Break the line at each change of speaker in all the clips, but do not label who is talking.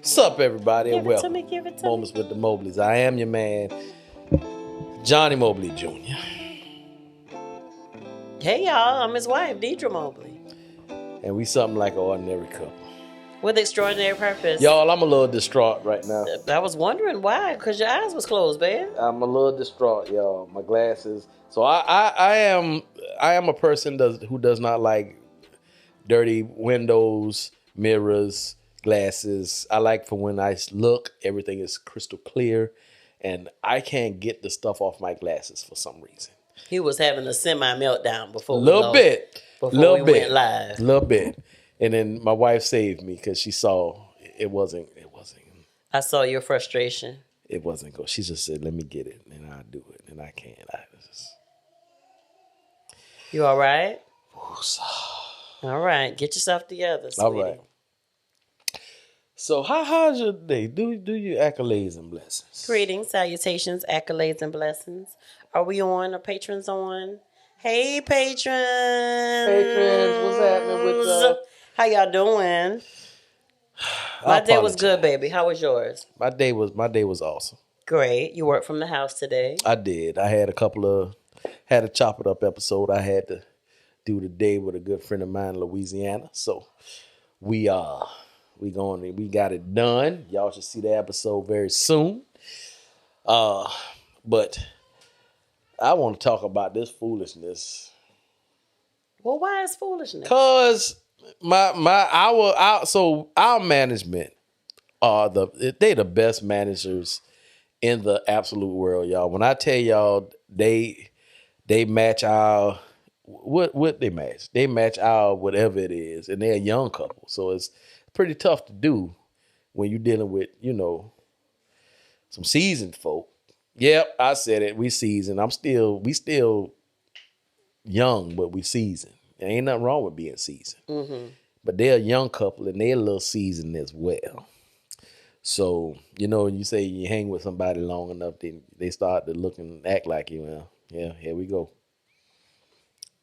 What's up, everybody, and
Give it to
welcome
me, give it to
Moments
me.
with the Mobleys. I am your man, Johnny Mobley Jr.
Hey, y'all, I'm his wife, Deidre Mobley,
And we something like an ordinary couple.
with extraordinary purpose.
Y'all, I'm a little distraught right now.
I was wondering why, because your eyes was closed, babe.
I'm a little distraught, y'all. My glasses. So I am a person who does not like dirty windows, mirrors, glasses. I like for when I look, everything is crystal clear, and I can't get the stuff off my glasses for some reason.
He was having a semi-meltdown before
Little bit.
we went live.
Little bit. And then my wife saved me because she saw it wasn't
I saw your frustration.
good. She just said, let me get it, and I'll do it. And I can't.
You all right? All right, get yourself together, sweetie.
All right. So how's your day? Do your accolades and blessings.
Greetings, salutations, accolades, and blessings. Are we on? Are patrons on? Hey, patrons.
Patrons, what's happening with y'all?
How y'all doing? My day was good, baby. How was yours?
My day was awesome.
Great. You worked from the house today.
I did. I had had a chop it up episode I had to do today with a good friend of mine in Louisiana. So we got it done. Y'all should see the episode very soon. But I want to talk about this foolishness.
Well, why is foolishness?
Cause our management they the best managers in the absolute world, y'all. When I tell y'all they match our what they match. They match our whatever it is, and they're a young couple. So it's pretty tough to do when you're dealing with, some seasoned folk. Yep, I said it. We seasoned. We still young, but we seasoned. There ain't nothing wrong with being seasoned.
Mm-hmm.
But they're a young couple and they're a little seasoned as well. So, when you say you hang with somebody long enough, then they start to look and act like you. Well, yeah, here we go.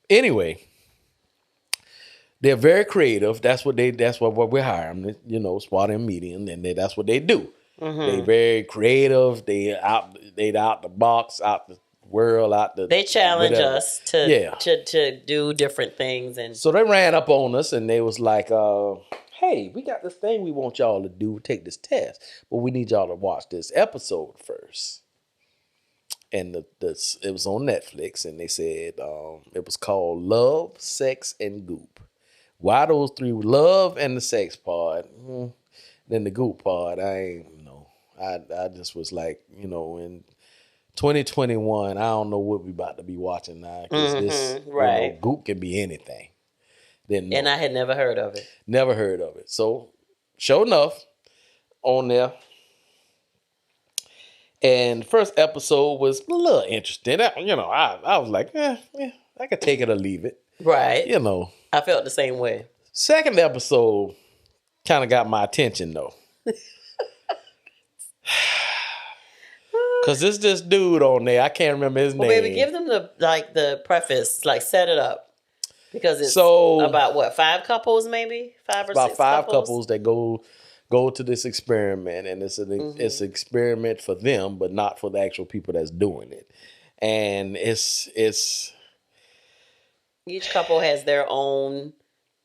Anyway, they're very creative. That's what we're hiring. Spot and medium, and that's what they do.
Mm-hmm.
They very creative. They out the box, out the world, out the.
They challenge
whatever.
us to do different things, and
so they ran up on us and they was like, "Hey, we got this thing we want y'all to do. Take this test, but we need y'all to watch this episode first." And it was on Netflix, and they said it was called Love, Sex, and Goop. Why those three? Love and the sex part. Then the Goop part, I ain't know. I just was like, in 2021, I don't know what we about to be watching now. Because
right.
Goop can be anything.
And I had never heard of it.
Never heard of it. So, sure enough, on there. And the first episode was a little interesting. I was like, I could take it or leave it.
Right.
I
felt the same way.
Second episode kind of got my attention, though. Because it's this dude on there. I can't remember his name.
Baby, give them the preface. Set it up. Because it's about what, 5 couples maybe? 5 or 6
about 5 couples that go to this experiment, and it's an experiment for them, but not for the actual people that's doing it. And it's
each couple has their own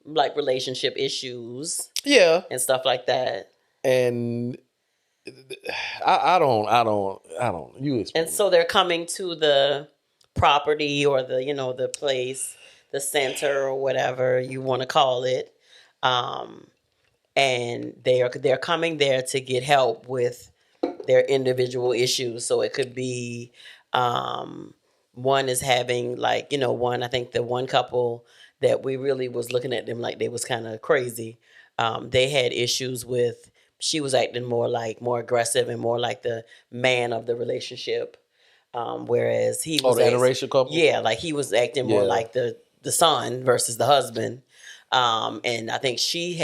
relationship issues, and stuff like that.
And I don't. You explain.
And so they're coming to the property or the place, the center or whatever you want to call it. And they're coming there to get help with their individual issues. So it could be one is having I think the one couple that we really was looking at them like they was kind of crazy. They had issues with, she was acting more aggressive and more like the man of the relationship. Whereas he was
the interracial couple?
Yeah, he was acting more like the son versus the husband. And I think she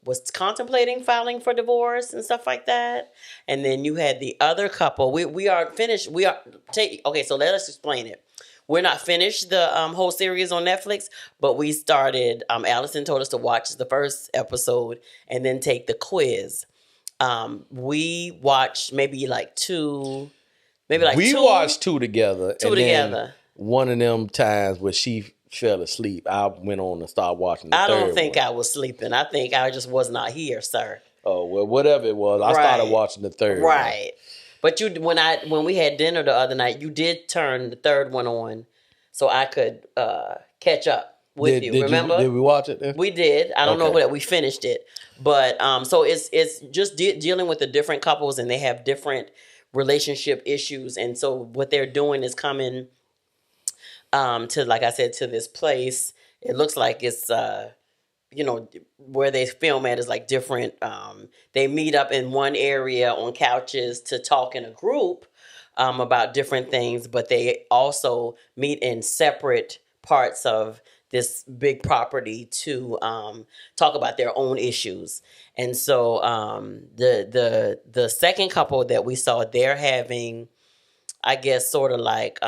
was contemplating filing for divorce and stuff like that. And then you had the other couple. We aren't finished. Okay, so let us explain it. We're not finished the whole series on Netflix, but we started. Allison told us to watch the first episode and then take the quiz. We watched maybe like two, maybe like
We
two,
watched two together.
two
and then
together.
one of them times where she fell asleep, I went on and started watching the
I
third
don't think
one.
I was sleeping. I think I just was not here, sir.
Oh, well, whatever it was, I started
Right.
watching the third one.
Right. But you, when we had dinner the other night, you did turn the third one on, so I could catch up with you. Remember?
Did we watch it then?
We did. I don't know
Okay.
that we finished it, but so it's just dealing with the different couples, and they have different relationship issues, and so what they're doing is coming to, like I said, to this place. It looks like it's where they film at is like different. They meet up in one area on couches to talk in a group about different things, but they also meet in separate parts of this big property to talk about their own issues. And so the second couple that we saw, they're having, I guess, sort of like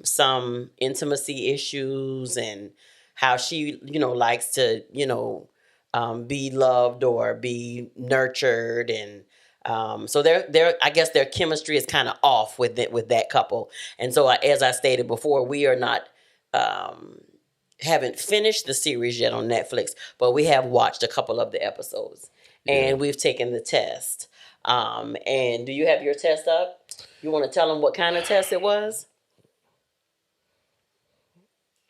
some intimacy issues, and how she, likes to, be loved or be nurtured, and so they're I guess their chemistry is kind of off with it, with that couple. And so, as I stated before, we are not haven't finished the series yet on Netflix, but we have watched a couple of the episodes, and we've taken the test. And do you have your test up? You want to tell them what kind of test it was?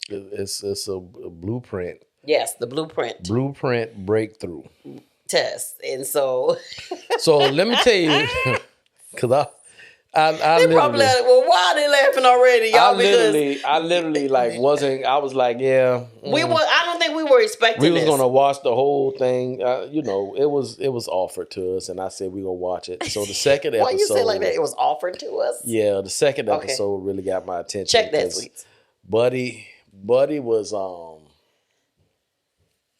It's a blueprint.
Yes, the blueprint
Blueprint breakthrough.
test. And so
So let me tell you, because I
they probably
literally,
like, well, why are they laughing already, y'all?
I literally like wasn't. I was like, yeah.
I don't think we were expecting
We was
this.
gonna watch the whole thing. It was offered to us, and I said we gonna watch it. So the second episode,
Why you say like that? It was offered to us.
yeah, the second
Okay.
episode really got my attention.
Check that,
because
sweets.
Buddy was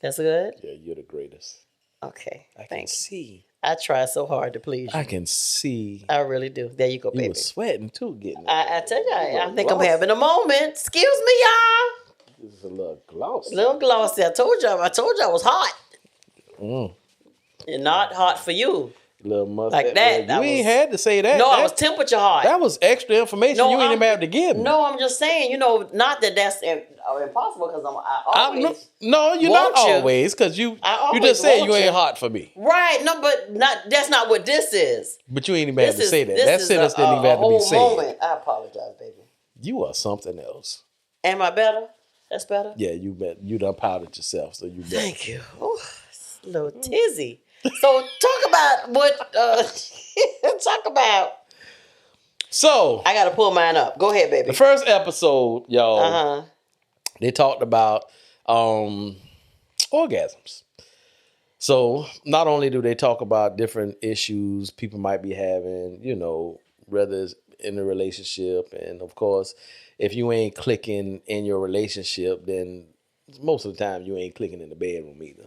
That's good.
yeah, you're the greatest.
Okay,
I can
thanks.
see.
I try so hard to please you.
I can see.
I really do. There you go,
You
baby.
was sweating too, getting it.
I tell you, I think I'm
glossy.
having a moment. Excuse me, y'all.
This is a little glossy.
A little glossy. I told you I was hot.
Mm.
And not hot for you.
Little mustache.
Like that.
You ain't had to say that.
No, I
That-
was temperature hot.
That was extra information you ain't even have to give me.
No, I'm just saying, not that that's impossible, because
No, you're not
want you.
always, because you
always
just said
want
you ain't
you.
hot for me.
Right, no, but that's not what this is.
But you ain't even have to say that.
This
That
is
sentence didn't even
a
have to be
whole
said.
moment. I apologize, baby.
You are something else.
Am I better? That's better?
Yeah, you done powdered yourself, so you better.
Thank you. Oh, it's a little tizzy. So talk about what, talk about.
So,
I got to pull mine up. Go ahead, baby.
the first episode, y'all,
Uh-huh.
they talked about orgasms. So, not only do they talk about different issues people might be having, whether it's in a relationship, and of course, if you ain't clicking in your relationship, then most of the time you ain't clicking in the bedroom either.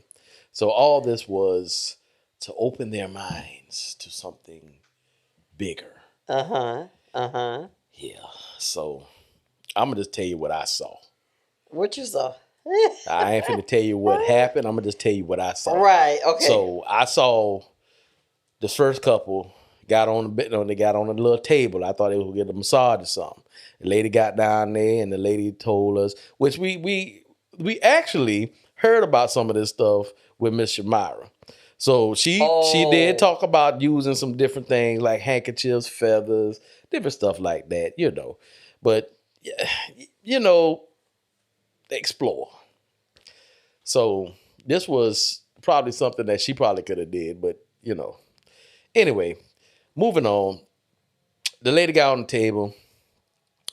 So, all this was to open their minds to something bigger.
Uh-huh.
Yeah. So, I'm going to just tell you what I saw.
What you saw?
I ain't finna tell you what happened. I'm going to just tell you what I saw.
Right, okay.
So, I saw the first couple got on the bed, they got on a little table. I thought they would get a massage or something. The lady got down there, and the lady told us, which we actually heard about some of this stuff with Miss Shamira. So she did talk about using some different things like handkerchiefs, feathers, different stuff like that, But explore. So this was probably something that she probably could have did, but Anyway, moving on. The lady got on the table.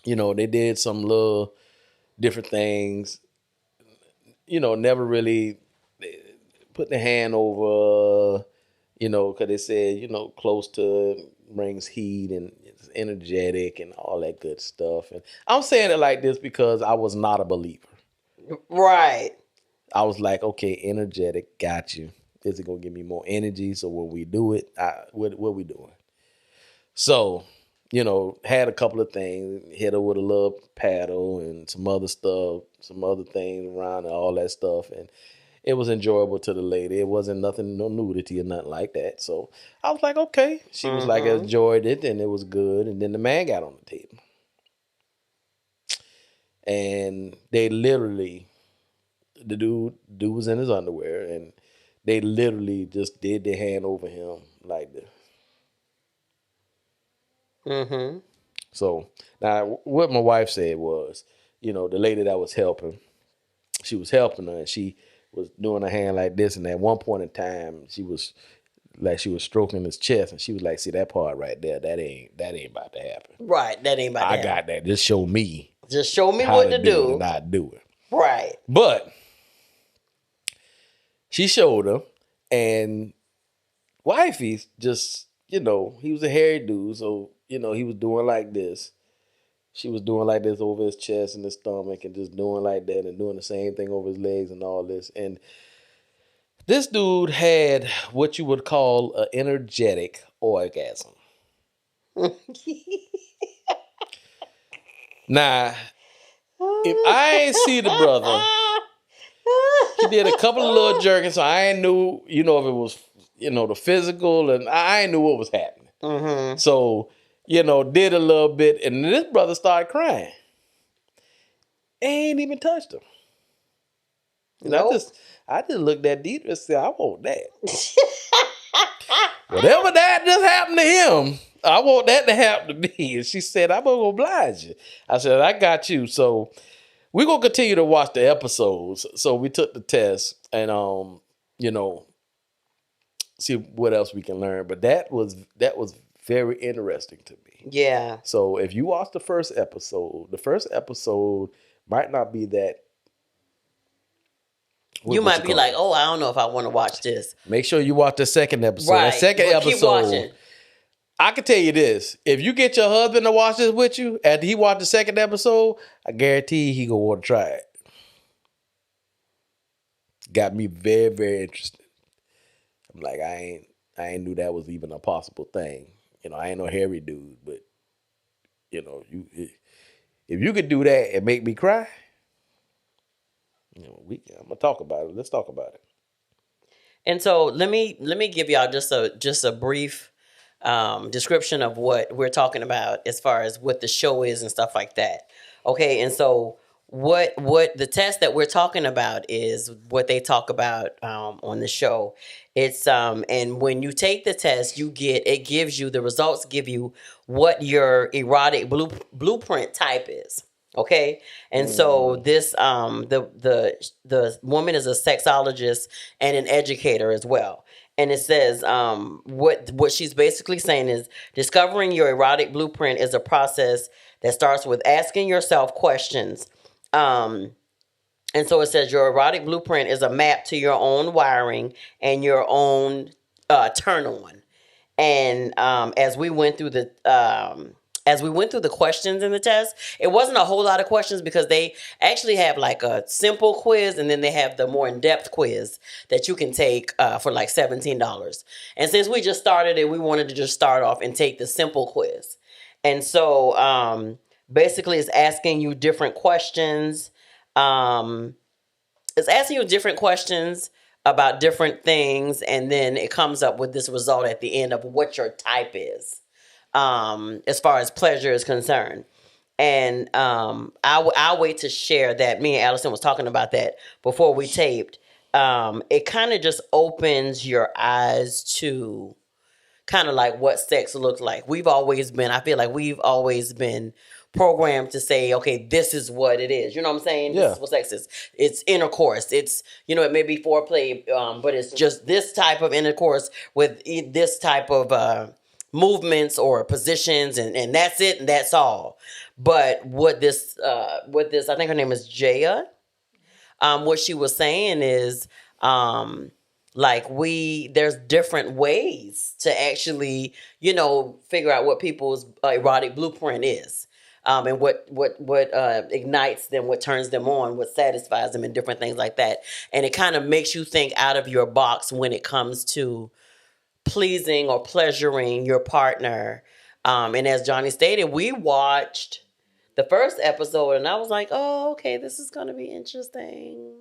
They did some little different things. Never really put their hand over, because they said, close to brings heat and it's energetic and all that good stuff. And I'm saying it like this because I was not a believer.
Right.
I was like, okay, energetic, got you. Is it going to give me more energy? So when we do it, what we doing? So, had a couple of things, hit her with a little paddle and some other stuff, some other things around and all that stuff. And it was enjoyable to the lady. It wasn't nothing, no nudity or nothing like that. So I was like, okay. She was like, enjoyed it, and it was good. And then the man got on the table, and they literally, the dude was in his underwear, and they literally just did their hand over him like this. So now, what my wife said was, the lady that was helping, she was helping her, and she was doing her hand like this. And at one point in time, she was stroking his chest, and she was like, "See that part right there? That ain't about to happen.
Right, that ain't about to happen.
I got that. Just show me
how what to do,
it and I do it."
Right.
But she showed him, and wifey just, he was a hairy dude, so he was doing like this. She was doing like this over his chest and his stomach, and just doing like that, and doing the same thing over his legs and all this. And this dude had what you would call an energetic orgasm. Now, if I ain't see the brother, he did a couple of little jerking, so I ain't knew, if it was, the physical, and I ain't knew what was happening. So, did a little bit, and this brother started crying. Ain't even touched him. And nope. I just looked at Deidre and said, I want that. Whatever that just happened to him, I want that to happen to me. And she said, I'm going to oblige you. I said, I got you. So we're going to continue to watch the episodes. So we took the test and, see what else we can learn. But that was very interesting to me.
Yeah.
So if you watch the first episode might not be that.
You might be like, oh, I don't know if I want to watch this.
Make sure you watch the second episode. Right. That second episode, keep watching. I can tell you this. If you get your husband to watch this with you, after he watched the second episode, I guarantee he going to want to try it. Got me very, very interested. I'm like, I ain't knew that was even a possible thing. I ain't no hairy dude, but, if you could do that and make me cry, I'm gonna talk about it. Let's talk about it.
And so let me give y'all just a brief description of what we're talking about as far as what the show is and stuff like that. Okay, and so what the test that we're talking about is what they talk about on the show. It's and when you take the test, the results give you what your erotic blueprint type is. Okay, and so this the woman is a sexologist and an educator as well. And it says what she's basically saying is discovering your erotic blueprint is a process that starts with asking yourself questions. And so it says your erotic blueprint is a map to your own wiring and your own turn on. And as we went through the questions in the test, it wasn't a whole lot of questions because they actually have like a simple quiz, and then they have the more in-depth quiz that you can take for like $17. And since we just started it, we wanted to just start off and take the simple quiz. And so basically it's asking you different questions. It's asking you different questions about different things, and then it comes up with this result at the end of what your type is. As far as pleasure is concerned. And I'll wait to share that. Me and Allison was talking about that before we taped. It kind of just opens your eyes to kind of like what sex looks like. I feel like we've always been programmed to say, okay, this is what it is. You know what I'm saying?
Yeah.
This is what sex is. It's intercourse. It's, it may be foreplay, but it's just this type of intercourse with this type of movements or positions, and that's it, and that's all. But what this I think her name is Jaya, what she was saying is there's different ways to actually figure out what people's erotic blueprint is, and what ignites them, what turns them on, what satisfies them, and different things like that. And it kind of makes you think out of your box when it comes to pleasing or pleasuring your partner. And as Johnny stated, we watched the first episode and I was like, oh, okay, this is going to be interesting.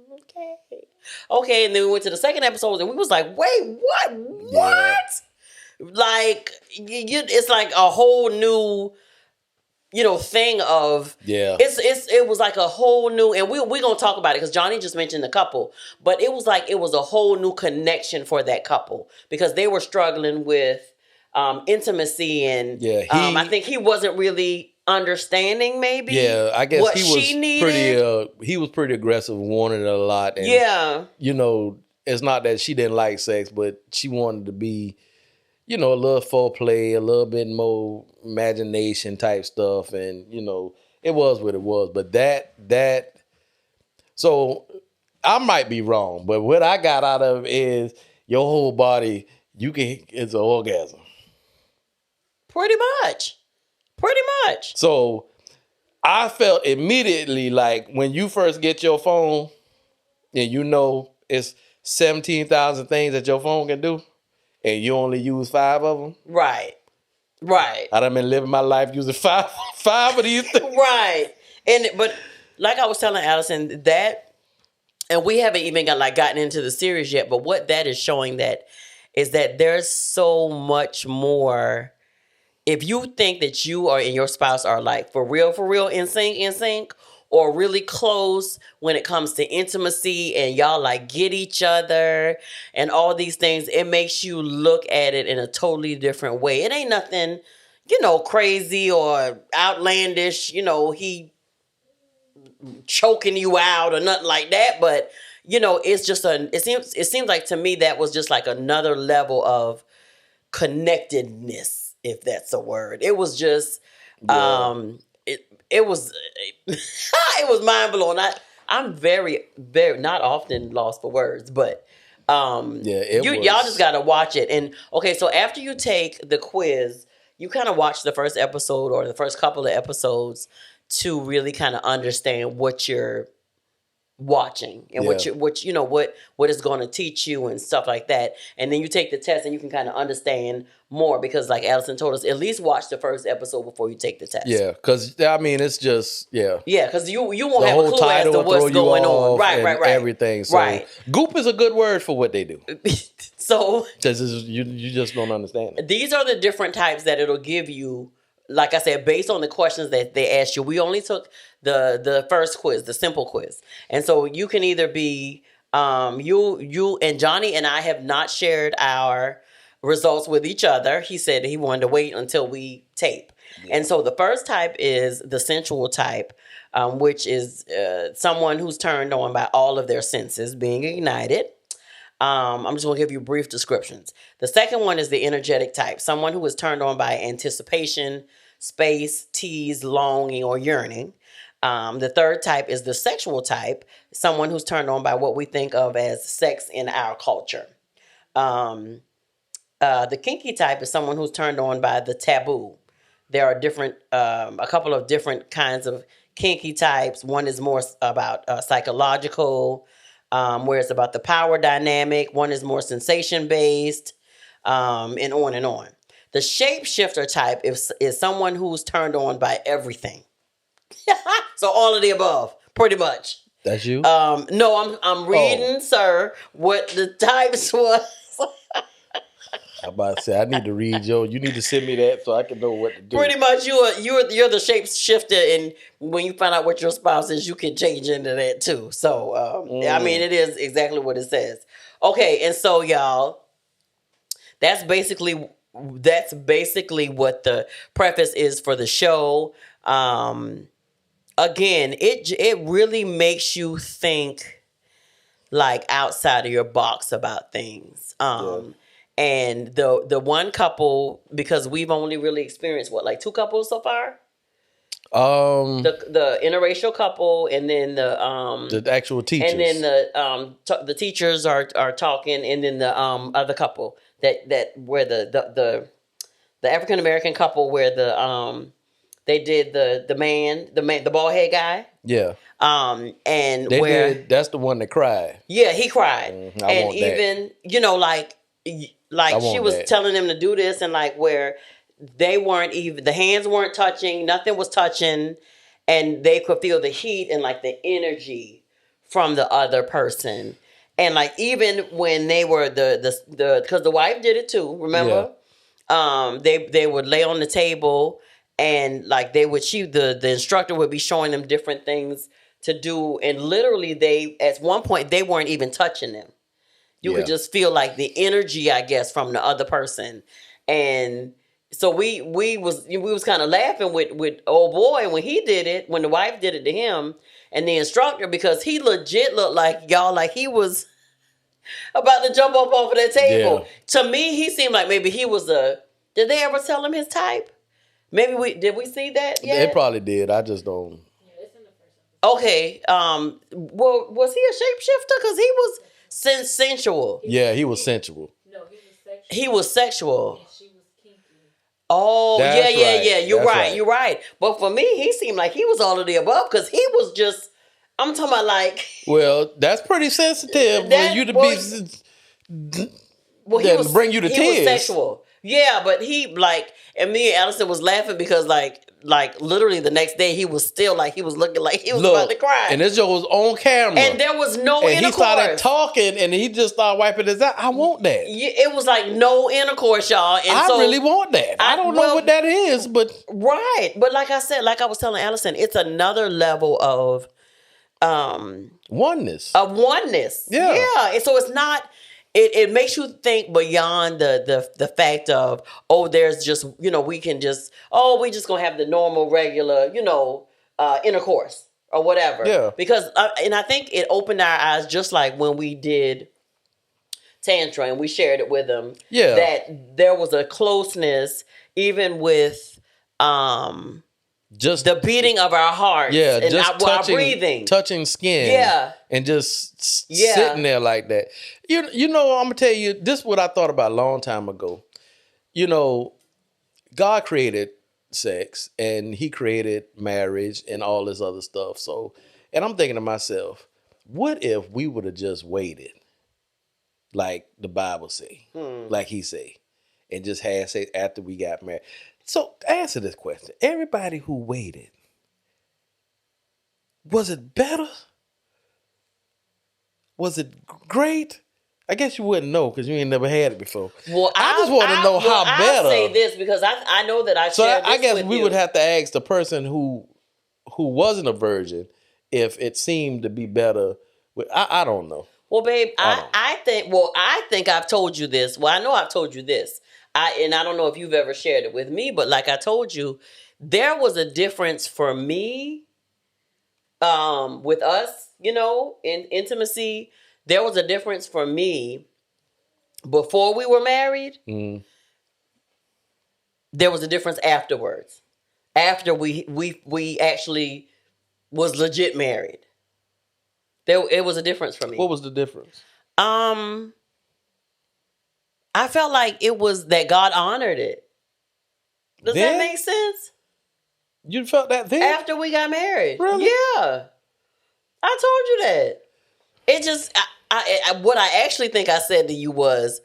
Okay, and then we went to the second episode, and we was like, wait, what?
Yeah.
What? Like, it's like a whole new, thing of it was like a whole new, and we gonna talk about it because Johnny just mentioned the couple, but it was like it was a whole new connection for that couple because they were struggling with intimacy, and I think he wasn't really understanding maybe
I guess
what
he
she
was
needed.
he was pretty aggressive, wanted it a lot, and it's not that she didn't like sex, but she wanted to be a little foreplay, a little bit more imagination type stuff, and it was what it was. But that so I might be wrong, but what I got out of it is your whole body it's an orgasm.
Pretty much.
So I felt immediately like when you first get your phone and it's 17,000 things that your phone can do and you only use 5 of them.
Right.
I done been living my life using five of these things.
Right. But like I was telling Allison, that, and we haven't even gotten into the series yet, but what that is showing that is that there's so much more. If you think that you and your spouse are like for real in sync, or really close when it comes to intimacy and y'all like get each other and all these things, it makes you look at it in a totally different way. It ain't nothing, crazy or outlandish, he choking you out or nothing like that. But, it's just it seems like to me that was just like another level of connectedness, if that's a word. It was just, it was it was mind blowing. I'm very, very not often lost for words, but y'all just gotta watch it. And okay, so after you take the quiz, you kind of watch the first episode or the first couple of episodes to really kind of understand what you're watching and what it's going to teach you and stuff like that. And then you take the test and you can kind of understand more because like Allison told us, at least watch the first episode before you take the test.
Yeah, because it's just
because you won't have a clue as to what's going on. Right.
Everything. So Goop is a good word for what they do.
So
because you just don't understand it.
These are the different types that it'll give you. Like I said, based on the questions that they asked you, we only took the first quiz, the simple quiz. And so you can either be, you and Johnny and I have not shared our results with each other. He said he wanted to wait until we tape. Yeah. And so the first type is the sensual type, which is someone who's turned on by all of their senses being ignited. I'm just going to give you brief descriptions. The second one is the energetic type, someone who is turned on by anticipation, space, tease, longing, or yearning. The third type is the sexual type, someone who's turned on by what we think of as sex in our culture. The kinky type is someone who's turned on by the taboo. There are a couple of different kinds of kinky types. One is more about psychological, where it's about the power dynamic. One is more sensation-based, and on and on. The shapeshifter type is someone who's turned on by everything. So all of the above, pretty much.
That's you?
No, I'm reading, sir, what the types was.
I'm about to say I need to read you need to send me that so I can know what to do.
Pretty much you're the shapeshifter, and when you find out what your spouse is, you can change into that too. So I mean, it is exactly what it says. Okay, and so y'all, that's basically what the preface is for the show. Again, it really makes you think like outside of your box about things. And the one couple, because we've only really experienced like 2 couples so far. The interracial couple, and then the actual teachers, and then the teachers are talking, and then the other couple that where the African American couple where they did the bald head guy. Yeah. And
that's the one that cried.
Yeah, he cried. Mm-hmm. And even like she was telling them to do this, and like where they weren't even, the hands weren't touching, nothing was touching, and they could feel the heat and like the energy from the other person. And like even when they were the because the wife did it too, remember? Yeah. They would lay on the table and like the instructor would be showing them different things to do, and literally they at one point they weren't even touching them. You could just feel like the energy, I guess, from the other person. And so we was kind of laughing with old boy when he did it, when the wife did it to him and the instructor, because he legit looked like y'all, like he was about to jump up off of that table. Yeah. To me, he seemed like maybe he was did they ever tell him his type? Maybe did we see that yet?
They probably did. I just don't.
Yeah, it's in the first episode. Okay. Well, was he a shapeshifter? Because he was sensual.
Yeah, he was sensual.
No, he was sexual. He was sexual. And she was kinky. Oh, that's yeah. You're right. You're right. But for me, he seemed like he was all of the above, because he was just, I'm talking about like.
Well, that's pretty sensitive for you to be. Well, he was bring you to tears.
He was sexual. Yeah, but he like, and me and Allison was laughing because like literally the next day he was still like, he was looking like he was about to cry.
And this joke was on camera.
And there was no intercourse.
And he started talking and he just started wiping his eye. I want that.
It was like no intercourse, y'all. And
I really want that. I don't know what that is, but.
Right. But like I said, like I was telling Allison, it's another level of
oneness.
Of oneness. Yeah. Yeah. And so it's not. It makes you think beyond the fact of, there's just, we can just, we just gonna have the normal, regular, intercourse or whatever. Yeah. Because, and I think it opened our eyes, just like when we did Tantra and we shared it with them. Yeah. That there was a closeness even with, just the beating of our hearts, and just our breathing,
touching skin, and just sitting there like that. You know, I'm gonna tell you, this is what I thought about a long time ago. God created sex, and He created marriage and all this other stuff. So, and I'm thinking to myself, what if we would have just waited, like the Bible say, like He say, and just had sex after we got married? So answer this question. Everybody who waited, was it better? Was it great? I guess you wouldn't know because you ain't never had it before. Well, I just want to know how better.
I'll say this because I know that I shared this with you. So I guess
we would have to ask the person who wasn't a virgin if it seemed to be better. I don't know.
Well, babe, I think I've told you this. Well, I know I've told you this. And I don't know if you've ever shared it with me, but like I told you, there was a difference for me with us, in intimacy. There was a difference for me before we were married. Mm. There was a difference afterwards. After we actually was legit married. It was a difference for me.
What was the difference?
I felt like it was that God honored it. Does that make sense?
You felt that then?
After we got married.
Really?
Yeah. I told you that. It just, what I actually think I said to you was,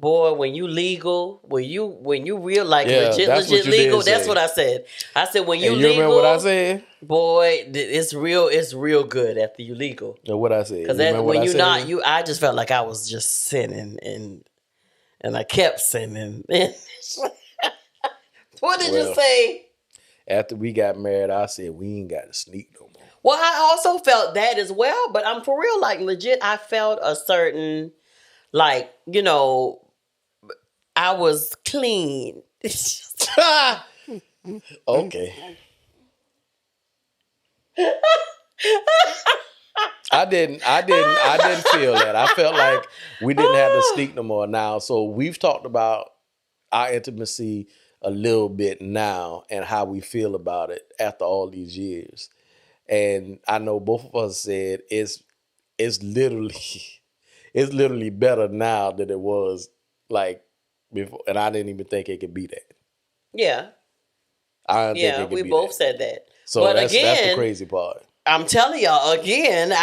boy, when you legal, when you real, like legit legal, that's what I said. I said, when you legal. You remember
what I said?
Boy, it's real good after you legal.
Know what I said?
Because when you're not, I just felt like I was just sinning and I kept sinning. What did you say?
After we got married, I said, we ain't got to sneak no more.
Well, I also felt that as well. But I'm for real, like legit, I felt a certain, like, I was clean.
Okay. I didn't feel that. I felt like we didn't have to sneak no more now. So we've talked about our intimacy a little bit now and how we feel about it after all these years. And I know both of us said it's literally better now than it was like before. And I didn't even think it could be that.
Yeah.
I didn't think it could
we
be
both
that.
said that.
So but that's the crazy part.
I'm telling y'all again, our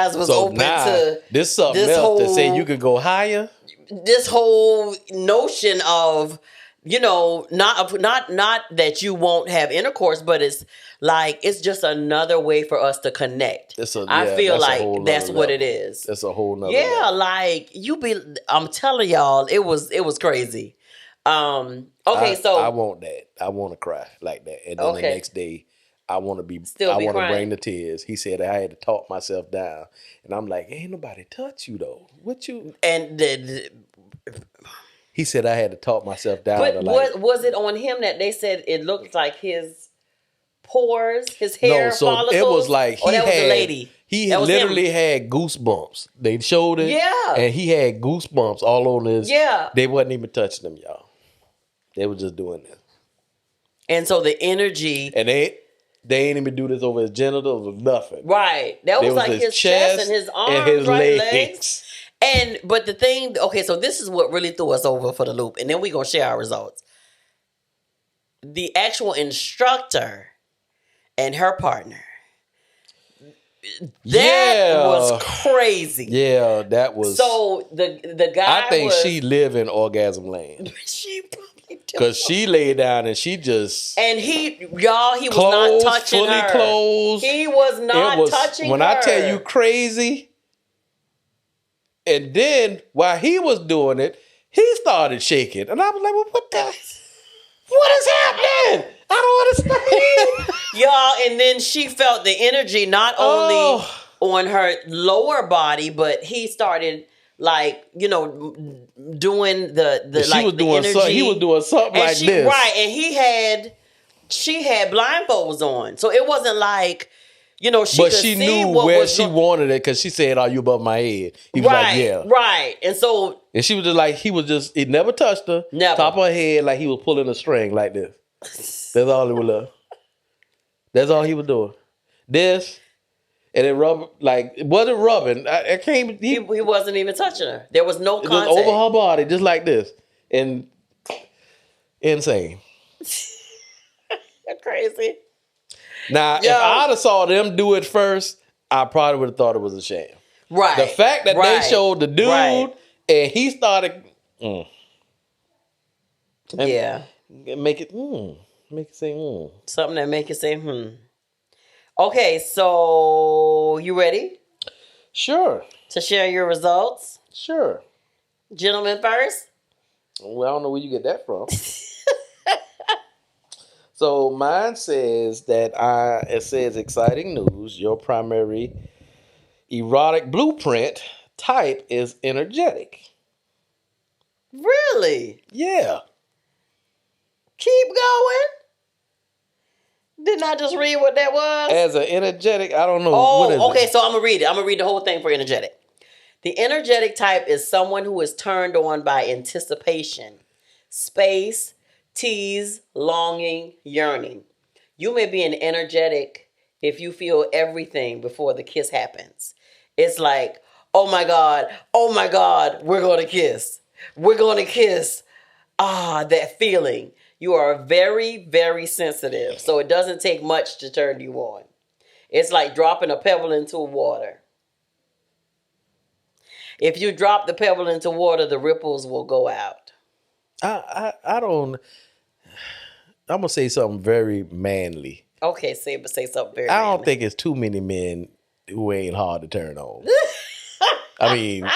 eyes was open to
this something else to say you could go higher.
This whole notion of not that you won't have intercourse, but it's like it's just another way for us to connect. I feel like that's what it is.
That's a whole nother
Yeah,
level.
like I'm telling y'all, it was crazy. Okay, so
I want that. I want to cry like that, and then the next day, I want to be. I want to bring the tears. He said I had to talk myself down, and I'm like, ain't nobody touch you though. What you?
And
he said I had to talk myself down.
But was it on him that they said it looked like his pores, his hair follicles?
It was like
that was the lady.
He literally had goosebumps. They showed it, and he had goosebumps all on his.
Yeah,
they wasn't even touching him, y'all. They were just doing this. And
so the energy,
and they ain't even do this over his genitals or nothing.
Right, that was like his chest and his arms, and his legs. But the thing, okay, so this is what really threw us over for the loop, and then we're gonna share our results. The actual instructor and her partner. That was crazy.
Yeah, that was.
So the guy.
I think she live in orgasm land.
She probably do.
Because she laid down and she just.
And he was not touching
fully
her.
Closed.
He was not touching
when
her.
When I tell you crazy. And then while he was doing it, he started shaking, and I was like, "Well, what is happening? I don't understand."
Y'all, and then she felt the energy not only on her lower body, but he started doing the
she was doing something. He was doing something like this,
right? And she had blindfolds on, so it wasn't like. She
knew where she wanted it because she said, "Are you above my head?" He was like, "Yeah."
Right. And so...
And she was just like, he never touched her.
Never.
Top of her head like he was pulling a string like this. That's all he was doing. That's all he was doing. This, and it it wasn't rubbing. I can't...
He wasn't even touching her. There was no contact.
It was over her body, just like this. And insane.
That's crazy.
Now, if I'd have saw them do it first, I probably would have thought it was a sham.
Right.
The fact that they showed the dude and he started, make it say,
something that make it say, Okay, so you ready?
Sure.
To share your results?
Sure.
Gentlemen first.
Well, I don't know where you get that from. So mine says that it says exciting news. Your primary erotic blueprint type is energetic.
Really?
Yeah.
Keep going. Didn't I just read what that was?
As an energetic, I don't know.
Oh, okay. So I'm going to read it. I'm going to read the whole thing for energetic. The energetic type is someone who is turned on by anticipation, space, tease, longing, yearning. You may be an energetic if you feel everything before the kiss happens. It's like, oh my God, we're going to kiss. We're going to kiss. That feeling. You are very, very sensitive. So it doesn't take much to turn you on. It's like dropping a pebble into water. If you drop the pebble into water, the ripples will go out.
I don't... I'm going to say something very manly.
Okay, say something very
I
manly.
don't think it's too many men who ain't hard to turn on. I mean,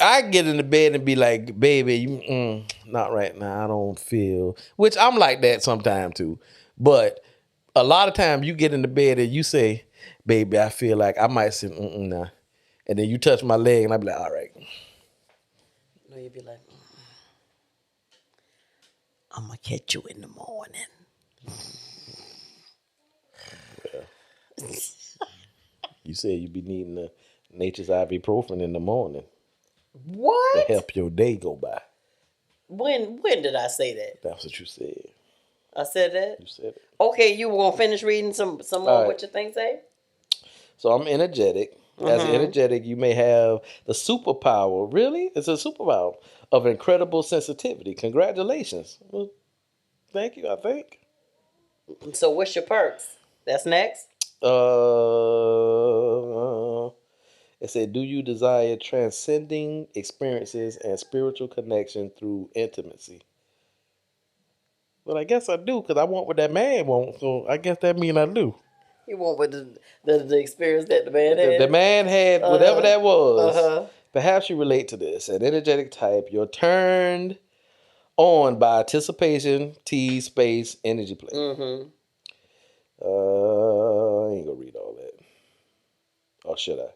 I get in the bed and be like, baby, not right now. I don't feel... Which I'm like that sometimes too. But a lot of times you get in the bed and you say, baby, I feel like I might say, nah. And then you touch my leg and I be like, all right.
No, you'd be like... I'm going to catch you in the morning.
Well, you said you be needing the nature's ibuprofen in the morning.
What?
To help your day go by.
When did I say that?
That's what you said.
I said that?
You said it.
Okay, you were going to finish reading some more what your thing say?
So I'm energetic. As energetic, you may have the superpower. Really? It's a superpower of incredible sensitivity. Congratulations. Well, thank you, I think.
So what's your perks? That's next?
It said, do you desire transcending experiences and spiritual connection through intimacy? Well, I guess I do, because I want what that man wants, so I guess that means I do.
You want with the experience that the man had?
The man had whatever that was.
Uh-huh.
Perhaps you relate to this. An energetic type, you're turned on by anticipation, T space, energy play.
Mm-hmm.
I ain't gonna read all that. Or should I?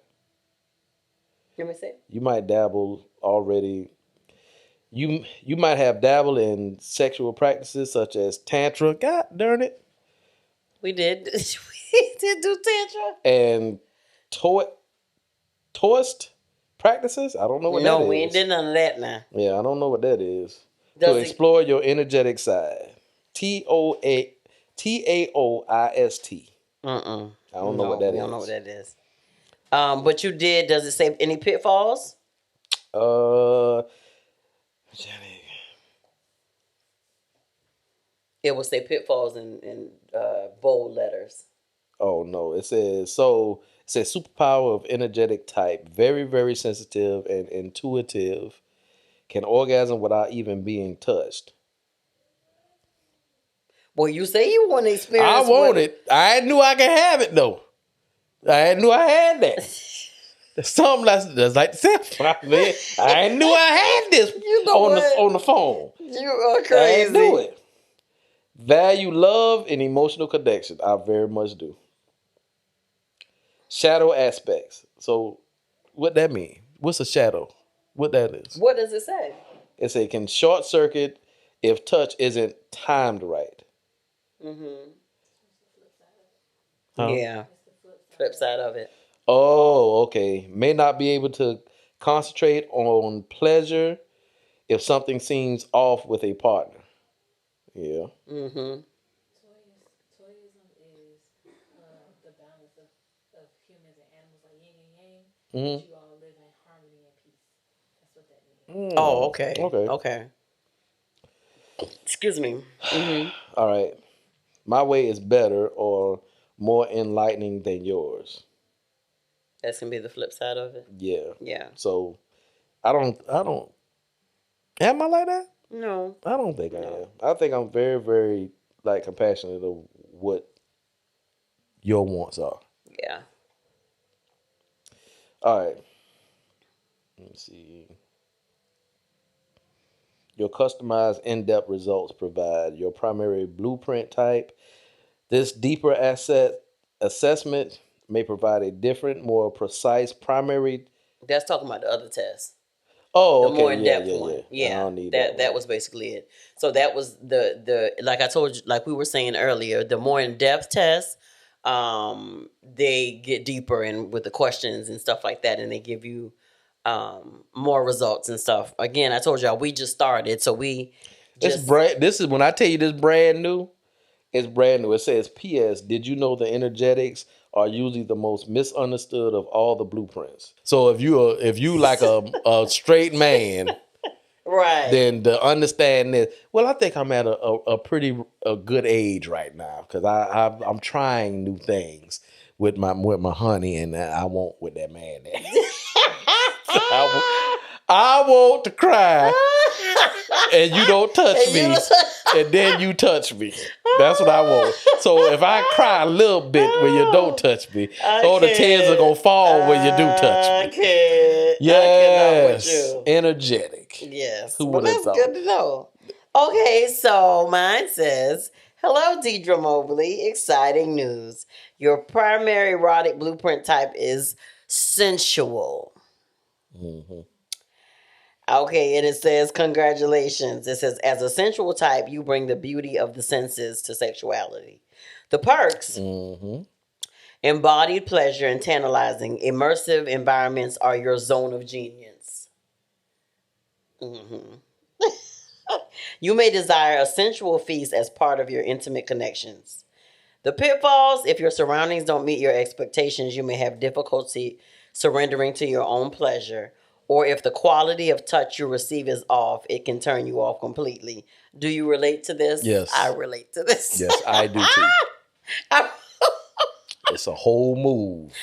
Let me see.
You might dabble already. You might have dabbled in sexual practices such as tantra. God darn it.
We did. We did do tantra.
And toast practices. I don't know what that is.
No, we ain't did none of that now.
Yeah, I don't know what that is.
Does
to
it-
explore your energetic side. TAOIST.
Mm-mm.
I don't know what that is.
I don't know what that is. But you did. Does it say any pitfalls?
Jenny.
It will say pitfalls in bold letters.
Oh no, it says superpower of energetic type, very, very sensitive and intuitive, can orgasm without even being touched.
Well, you say you want to experience.
I want it. I knew I could have it though. I knew I had that. Something that's like the self. I knew I had this on the phone.
You are crazy.
I knew it. Value love and emotional connection. I very much do. Shadow aspects. So, what that mean? What's a shadow? What that is?
What does it say?
It say can short circuit if touch isn't timed right.
Mm-hmm.
Huh?
Yeah. Flip side of it.
Oh, okay. May not be able to concentrate on pleasure if something seems off with a partner. Yeah.
Mm-hmm.
Toyism is the balance of humans and animals, like yin and yang.
Mm-hmm.
That you all live in harmony and peace. That's what that means.
Oh, okay.
Okay.
Okay. Excuse me. Mm-hmm.
All right. My way is better or more enlightening than yours.
That's gonna be the flip side of it.
Yeah.
Yeah.
So I don't am I like that?
No.
I don't think I am. I think I'm very, very like compassionate of what your wants are.
Yeah.
All right. Let me see. Your customized in-depth results provide your primary blueprint type. This deeper assessment may provide a different, more precise primary.
That's talking about the other test.
Oh,
The
okay.
more in depth
yeah.
one.
I
Yeah.
don't need
That was basically it. So that was the like I told you, like we were saying earlier, the more in depth tests, they get deeper in with the questions and stuff like that, and they give you more results and stuff. Again, I told y'all we just started, so we just
This is when I tell you this brand new. It's brand new. It says, P.S. Did you know the energetics are usually the most misunderstood of all the blueprints? So if you like a straight man,
right.
then to understand this, well, I think I'm at a pretty good age right now because I'm trying new things with my honey, and I want with that man there. I want to cry, and you don't touch me, and then you touch me. That's what I want. So if I cry a little bit when you don't touch me, all the tears are gonna fall when you do touch me. Yes, energetic.
Yes,
Who
well,
would have
that's
thought?
good to know. Okay, so mine says, "Hello, Deidre Mobley. Exciting news. Your primary erotic blueprint type is sensual."
Mm-hmm.
Okay, and it says, "Congratulations." It says, "As a sensual type, you bring the beauty of the senses to sexuality. The perks,
Mm-hmm.
embodied pleasure and tantalizing, immersive environments are your zone of genius. Mm-hmm. You may desire a sensual feast as part of your intimate connections. The pitfalls, if your surroundings don't meet your expectations, you may have difficulty surrendering to your own pleasure. Or if the quality of touch you receive is off, it can turn you off completely." Do you relate to this?
Yes.
I relate to this.
Yes, I do too. It's a whole move.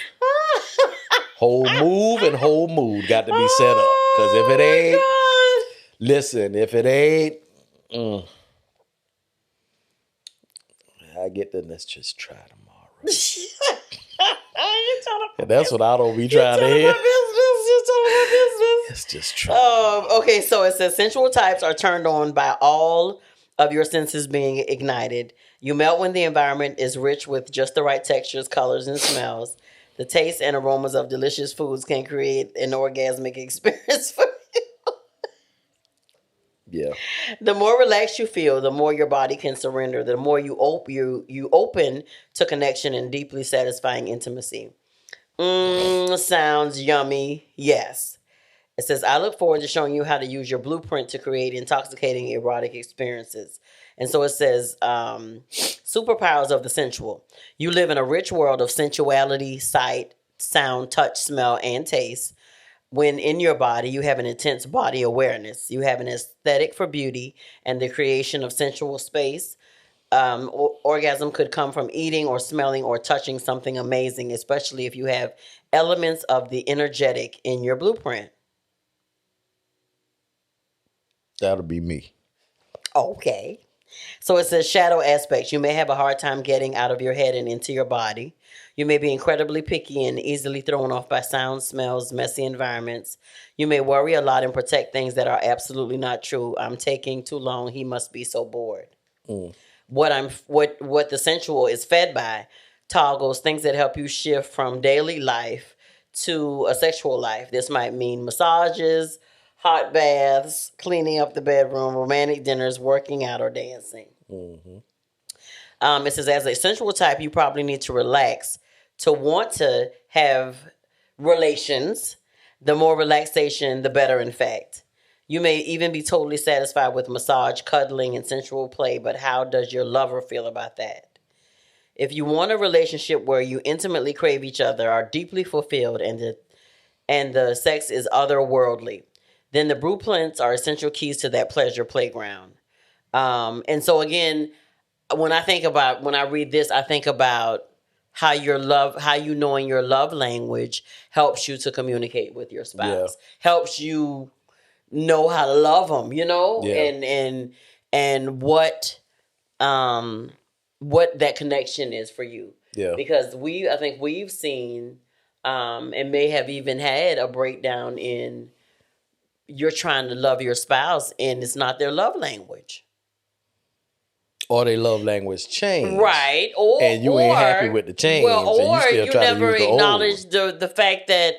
Whole move and whole mood got to be set up. Because if it ain't, listen, if it ain't, I get the let's just try tomorrow. And that's what I don't be trying to hear. Let's just try.
Okay, so it says sensual types are turned on by all of your senses being ignited. You melt when the environment is rich with just the right textures, colors, and smells. The taste and aromas of delicious foods can create an orgasmic experience for you.
Yeah.
The more relaxed you feel, the more your body can surrender. The more you open to connection and deeply satisfying intimacy. Sounds yummy. Yes. It says, I look forward to showing you how to use your blueprint to create intoxicating erotic experiences. And so it says, superpowers of the sensual. You live in a rich world of sensuality, sight, sound, touch, smell, and taste. When in your body, you have an intense body awareness. You have an aesthetic for beauty and the creation of sensual space. Orgasm could come from eating or smelling or touching something amazing, especially if you have elements of the energetic in your blueprint.
That'll be me.
Okay. So it says shadow aspects. You may have a hard time getting out of your head and into your body. You may be incredibly picky and easily thrown off by sounds, smells, messy environments. You may worry a lot and protect things that are absolutely not true. I'm taking too long. He must be so bored. What the sensual is fed by toggles, things that help you shift from daily life to a sexual life. This might mean massages, hot baths, cleaning up the bedroom, romantic dinners, working out, or dancing. It says, as a sensual type, you probably need to relax to want to have relations. The more relaxation, the better, in fact. You may even be totally satisfied with massage, cuddling, and sensual play, but how does your lover feel about that? If you want a relationship where you intimately crave each other, are deeply fulfilled, and the sex is otherworldly, then the blueprints are essential keys to that pleasure playground. And so again, when I read this, I think about how you knowing your love language helps you to communicate with your spouse, helps you know how to love them, and what that connection is for you.
Yeah.
Because I think we've seen, and may have even had a breakdown in you're trying to love your spouse and it's not their love language.
Or they love language change.
Right.
And you ain't happy with the change.
Well, or
and you,
you
still
never
to use the
acknowledge
old.
the fact that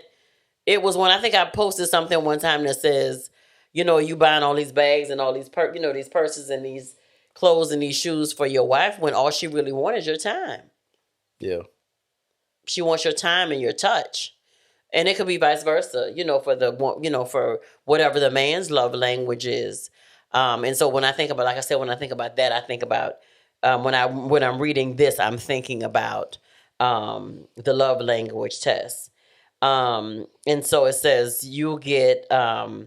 it was when I think I posted something one time that says, you buying all these bags and all these these purses and these clothes and these shoes for your wife when all she really wants is your time.
Yeah.
She wants your time and your touch. And it could be vice versa, for whatever the man's love language is. And so when I think about, like I said, when I think about that, I think about when I'm reading this, I'm thinking about the love language test. And so it says you get, I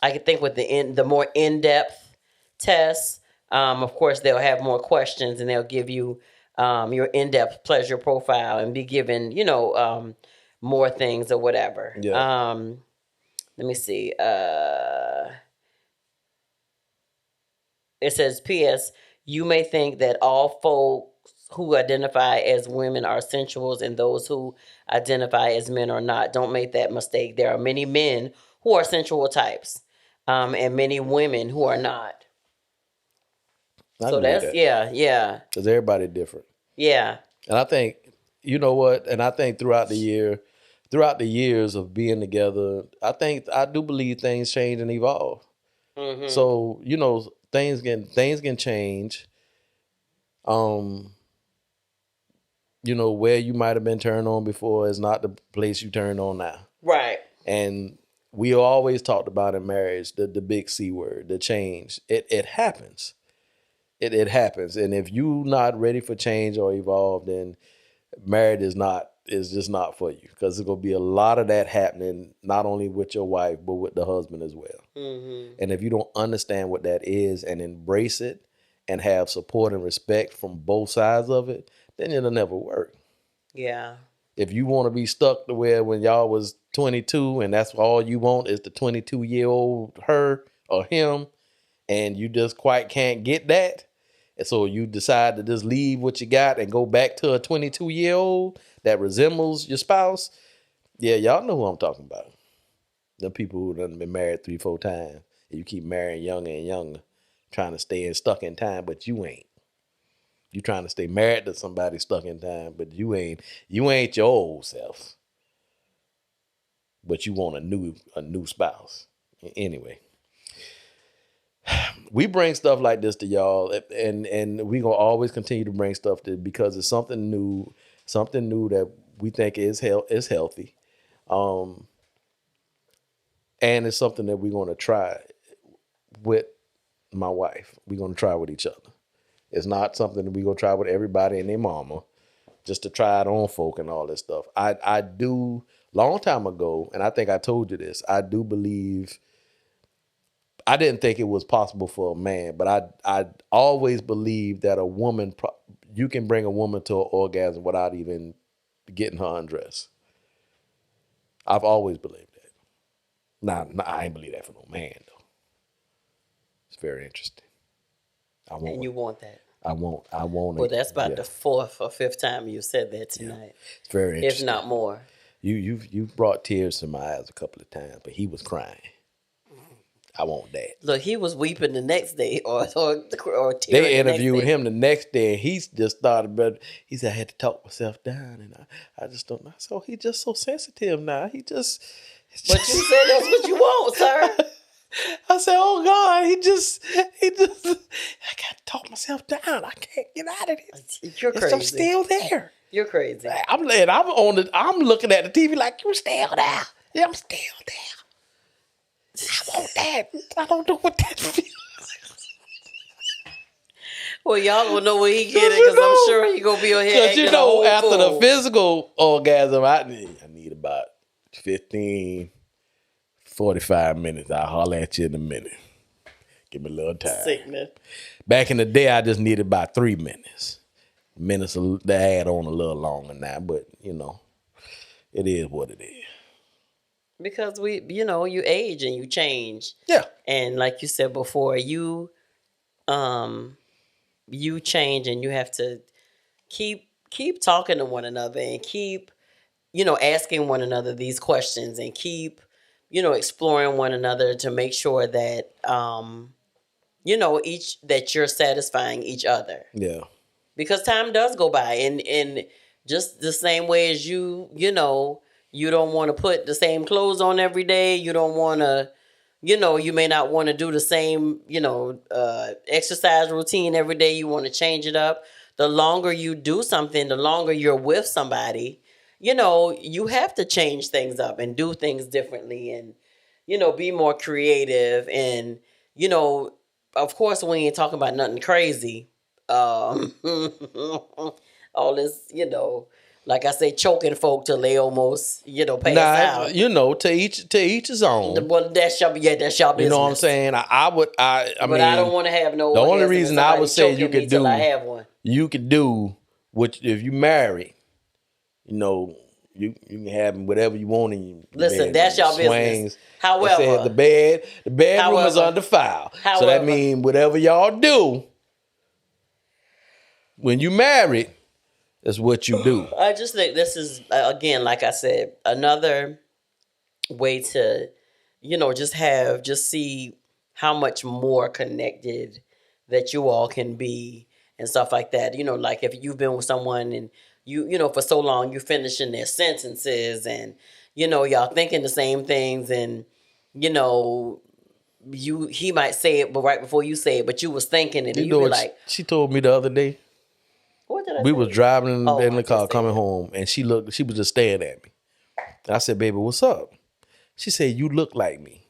could think with the more in-depth tests, of course, they'll have more questions and they'll give you your in-depth pleasure profile and be given, more things or whatever.
Yeah.
Let me see. It says, P.S. You may think that all folks who identify as women are sensuals and those who identify as men are not. Don't make that mistake. There are many men who are sensual types, and many women who are not. So that's, yeah.
Because everybody different.
Yeah.
And I think, you know what? And I think throughout the years of being together, I do believe things change and evolve.
Mm-hmm.
So, things can change. Where you might have been turned on before is not the place you turned on now.
Right.
And we always talked about in marriage, the big C word, the change. It happens. It happens. And if you're not ready for change or evolve, then marriage is just not for you. Because there's going to be a lot of that happening, not only with your wife, but with the husband as well.
Mm-hmm.
And if you don't understand what that is and embrace it and have support and respect from both sides of it, then it'll never work.
Yeah.
If you want to be stuck to where when y'all was 22 and that's all you want is the 22-year-old her or him, and you just quite can't get that, and so you decide to just leave what you got and go back to a 22-year-old that resembles your spouse, yeah, y'all know who I'm talking about. The people who done been married 3-4 times, and you keep marrying younger and younger, trying to stay stuck in time, but you ain't. You trying to stay married to somebody stuck in time, but you ain't your old self. But you want a new spouse. Anyway, we bring stuff like this to y'all, and we gonna always continue to bring stuff to because it's something new that we think is healthy, and it's something that we're gonna try with my wife. We're gonna try with each other. It's not something that we're gonna try with everybody and their mama, just to try it on folk and all this stuff. I do, long time ago, and I think I told you this, I do believe, I didn't think it was possible for a man, but I always believed that a woman, you can bring a woman to an orgasm without even getting her undressed. I've always believed that. Nah, I ain't believe that for no man, though. It's very interesting.
And you want that.
I want
Well, that's about the 4th or 5th time you said that tonight.
It's very interesting.
If not more.
You've brought tears to my eyes a couple of times, but he was crying. I want that.
Look, he was weeping the next day or tearing
They interviewed him the next day, and he just started, but he said, I had to talk myself down, and I just don't know. So he's just so sensitive now.
But you said that's what you want, sir.
I said, oh God, he just, I got to talk myself down. I can't get out of this.
You're crazy.
I'm still there.
You're crazy.
I'm looking at the TV like, you still there. Yeah, I'm still there. I want that. I don't know what that feels.
Well, y'all will know where he get it because I'm sure he gonna be on here.
Because you know, after the physical orgasm, I need about 15, 45 minutes. I'll holler at you in a minute. Give me a little time.
Sickness.
Back in the day, I just needed about 3 minutes. Minutes to add on a little longer now, but you know, it is what it is.
Because you age and you change.
Yeah.
And like you said before, you change and you have to keep talking to one another and keep, asking one another these questions and keep, exploring one another to make sure that, that you're satisfying each other.
Yeah.
Because time does go by and just the same way as you don't want to put the same clothes on every day. You don't want to, you may not want to do the same, exercise routine every day. You want to change it up. The longer you do something, the longer you're with somebody, you have to change things up and do things differently and, be more creative. And, of course, we ain't talking about nothing crazy. All this, like I say, choking folk till they almost, pass out.
To each his own.
Well, that's y'all business.
You know what I'm saying? I mean,
I don't want to have no.
The only reason I would say you could do,
I have one.
You could do, which if you married, you can have whatever you want in your
Listen,
bed,
that's y'all
swings.
Business. However,
the bedroom is undefiled. So that means whatever y'all do when you married, that's what you do.
I just think this is, again, like I said, another way to, just see how much more connected that you all can be and stuff like that. Like if you've been with someone and you for so long, you're finishing their sentences and, y'all thinking the same things and, he might say it, but right before you say it, but you was thinking it and you be like.
She told me the other day.
What did I say?
We was driving in the car coming home, and she was just staring at me. I said, baby, what's up? She said, you look like me.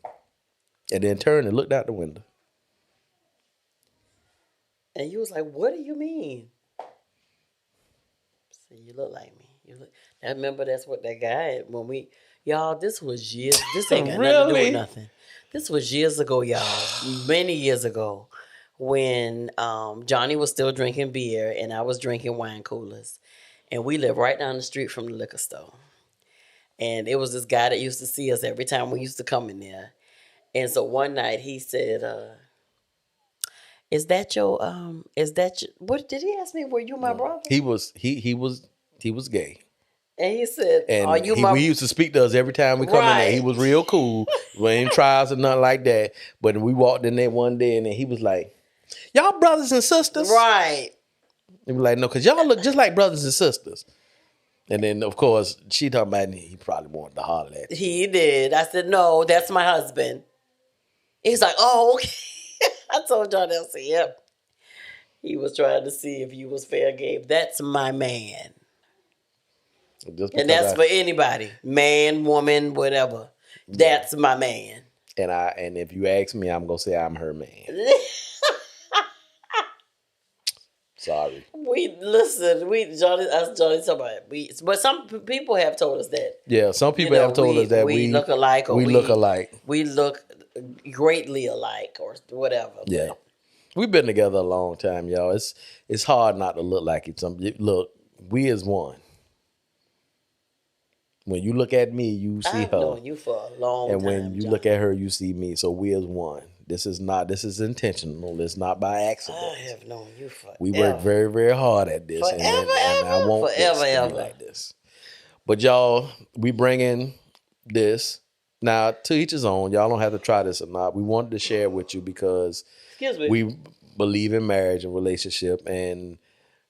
And then turned and looked out the window.
And you was like, what do you mean? I said, you look like me. I remember that's what that guy, y'all, this was years. This ain't got nothing to do with nothing. This was years ago, y'all. Many years ago. When Johnny was still drinking beer and I was drinking wine coolers. and we live right down the street from the liquor store. And it was this guy that used to see us every time we used to come in there. And so one night he said, is that your, what did he ask me? Were you my brother?
He was gay.
And he said,
And
are you my
we used to speak to us every time we come in there. He was real cool. We ain't trials or nothing like that. But we walked in there one day and then he was like, y'all brothers and sisters?
Right.
He was like, no, because y'all look just like brothers and sisters. And then, of course, she talking about he probably wanted to holler at you.
He did. I said, no, that's my husband. He's like, oh, okay. I told y'all that. I said, yep. He was trying to see if you was fair game. That's my man. And that's for anybody. Man, woman, whatever. That's my man.
And if you ask me, I'm going to say I'm her man. Sorry.
Johnny talking about it. But some people have told us that.
Yeah, some people have told us that
we look alike, or
we look alike.
We look greatly alike, or whatever.
Yeah, we've been together a long time, y'all. It's hard not to look like each other. Look, we is one. When you look at me, you see
I've
her.
known you for a long time.
And when you look at her, you see me. So we is one. This is intentional. It's not by accident.
I have known you forever.
We work very, very hard at this.
Forever,
and I want this to be like this. But y'all, we bring in this. Now, to each his own. Y'all don't have to try this or not. We wanted to share it with you because we believe in marriage and relationship, and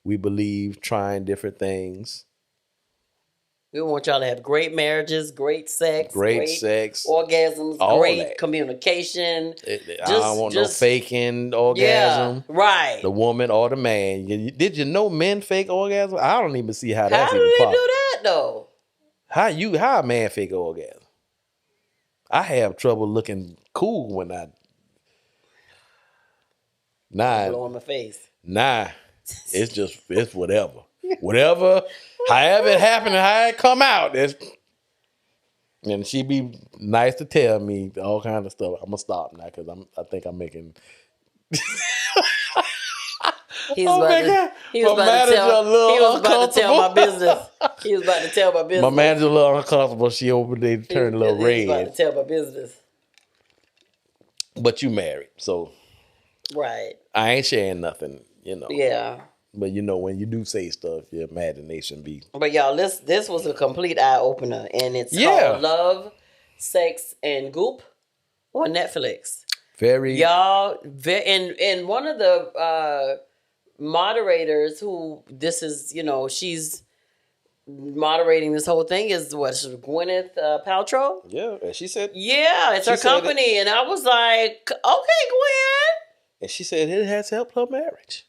we believe trying different things.
We want y'all to have great marriages, great sex, orgasms, great communication.
I don't want no faking orgasm.
Yeah, right.
The woman or the man. Did you know men fake orgasm? I don't even see how that's even
possible.
How
do they do that though?
How a man fake orgasm? I have trouble looking cool when I
blow in my face.
It's whatever. Whatever, however it happened and how it come out. And she be nice to tell me all kind of stuff. I'm gonna stop now because I think I'm making.
He was about to tell my business. He was about to tell my business.
My manager a little uncomfortable. She over there turned a little red.
He was about to tell my business.
But you married, so
right.
I ain't sharing nothing,
Yeah.
But when you do say stuff, your imagination be.
But y'all, this was a complete eye opener, and it's called Love, Sex, and Goop on Netflix. Y'all, and one of the moderators who this is, she's moderating this whole thing is Gwyneth Paltrow.
Yeah, and she said.
Yeah, it's her company, and I was like, okay, Gwen.
And she said it has helped her marriage.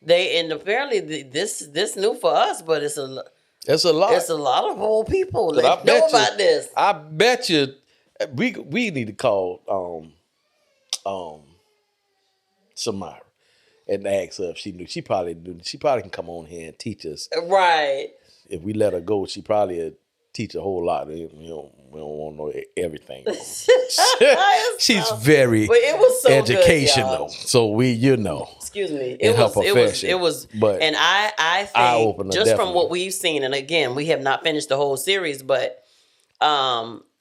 Apparently this new for us, but it's a lot. It's a lot of old people that know about this.
I bet you we need to call Samara and ask her if she knew. She probably can come on here and teach us.
Right.
If we let her go, she probably teach a whole lot. We don't want to know everything. She's very
it was so
educational.
Good,
so we,
excuse me,
it was,
but and I think just
definitely.
From what we've seen, and again, we have not finished the whole series, but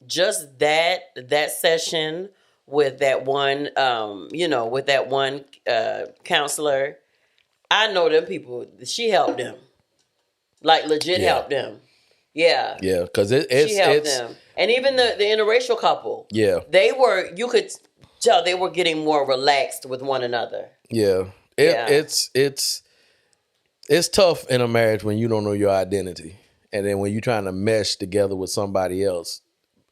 just that session with that one, counselor, I know them people. She helped them, like legit helped them. Yeah.
Yeah, because
she helped them. And even the interracial couple.
Yeah.
You could tell they were getting more relaxed with one another.
Yeah. It's tough in a marriage when you don't know your identity. And then when you're trying to mesh together with somebody else,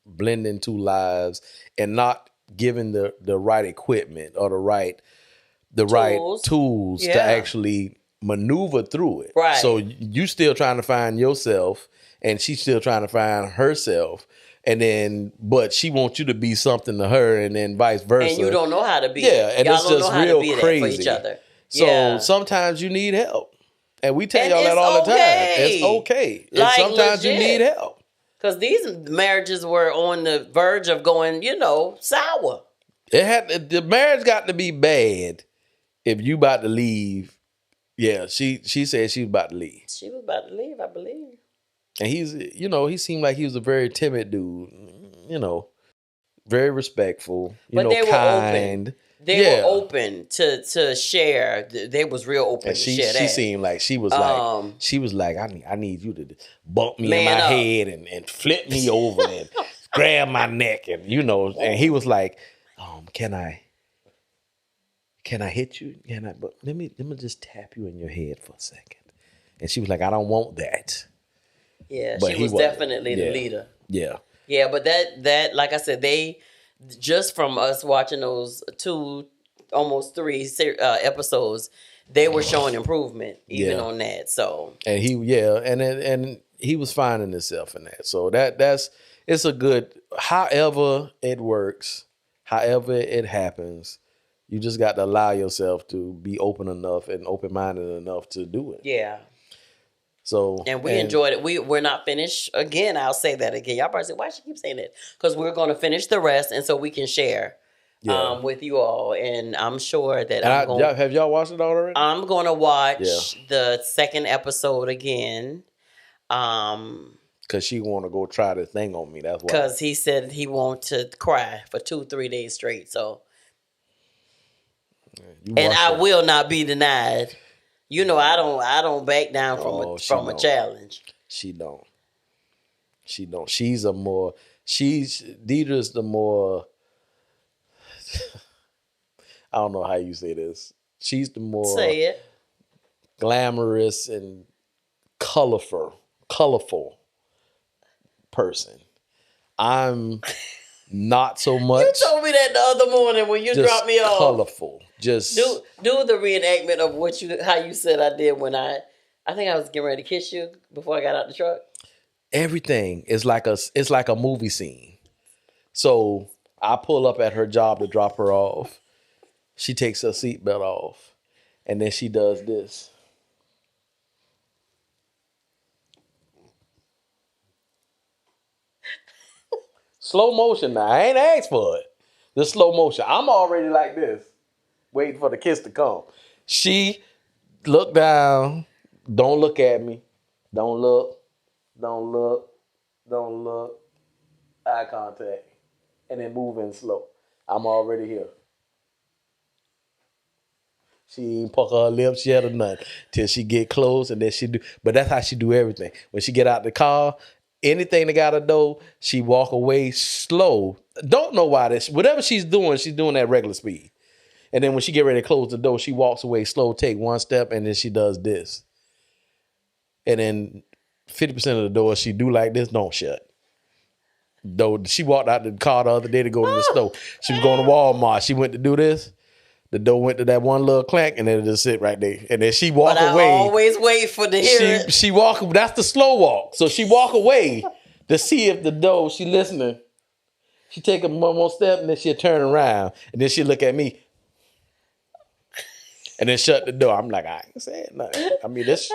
blending two lives and not giving the right equipment or the right tools to actually maneuver through it.
Right.
So you still trying to find yourself and she's still trying to find herself. And then, but she wants you to be something to her and then vice versa.
And you don't know how to be.
Yeah, and
y'all
it's just real crazy
for each other.
So sometimes you need help. And we tell y'all that all the time. It's okay.
Like,
and sometimes you need help.
Because these marriages were on the verge of going, sour.
The marriage got to be bad if you about to leave Yeah, she said she was about to leave.
She was about to leave, I believe.
And he's, he seemed like he was a very timid dude, very respectful,
But they were
kind.
open. They were open to share. They was real open
And
to share that.
she seemed like she was like, I need you to bump me in my
Man up.
head and flip me over and grab my neck and and he was like, can I hit you? But let me just tap you in your head for a second. And she was like, I don't want that.
Yeah,
But
she was definitely the leader.
Yeah.
Yeah, but that like I said, they just from us watching those 2, almost 3 episodes, they were showing improvement even on that. So
and and he was finding himself in that. So it's a good. However it works, however it happens, you just got to allow yourself to be open enough and open minded enough to do it.
yeah.
So
And we enjoyed it. We're not finished. Again, I'll say that again. Y'all probably say, why she keep saying it? Because we're going to finish the rest, and so we can share with you all. And I'm sure that
have y'all watched it already?
I'm going to watch the second episode again.
Because she want to go try the thing on me. That's why.
Because he said he want to cry for 2-3 days straight. So, and I will not be denied. I don't back down from a challenge.
She don't. She's Deidre's the more, I don't know how you say this. She's the more
say it.
Glamorous and colorful person. I'm not so much.
You told me that the other morning when you dropped me off.
Colorful. Just
do the reenactment of how you said I did when I think I was getting ready to kiss you before I got out the truck.
Everything is like a movie scene. So I pull up at her job to drop her off. She takes her seatbelt off, and then she does this. Slow motion now. I ain't asked for it. The slow motion. I'm already like this, waiting for the kiss to come. She look down. Don't look at me. Don't look. Don't look. Don't look. Eye contact. And then move in slow. I'm already here. She ain't pucker her lips yet or nothing. Till she get close and then she do. But that's how she do everything. When she get out the car, anything that got her door, she walk away slow. Don't know why this. Whatever she's doing at regular speed. And then when she get ready to close the door, she walks away slow, take one step, and then she does this. And then 50% of the doors she do like this don't shut. Though she walked out the car the other day to go to the store. She was going to Walmart. She went to do this. The door went to that one little clank, and then it just sit right there. And then she walk away.
I always wait for the hear it.
She walk. That's the slow walk. So she walk away to see if the door. She listening. She take one more step, and then she'll turn around, and then she look at me, and then shut the door. I'm like, I ain't saying nothing. I mean, this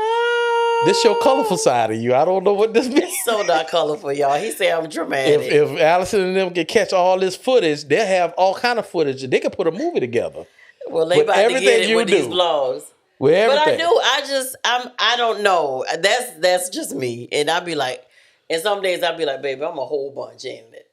your colorful side of you. I don't know what this means.
It's so not colorful, y'all. He say I'm dramatic.
If Allison and them can catch all this footage, they'll have all kind of footage. They can put a movie together.
Well, they about to get it with these vlogs.
With everything.
But I don't know. That's just me. And I be like, and some days I be like, baby, I'm a whole bunch, ain't it?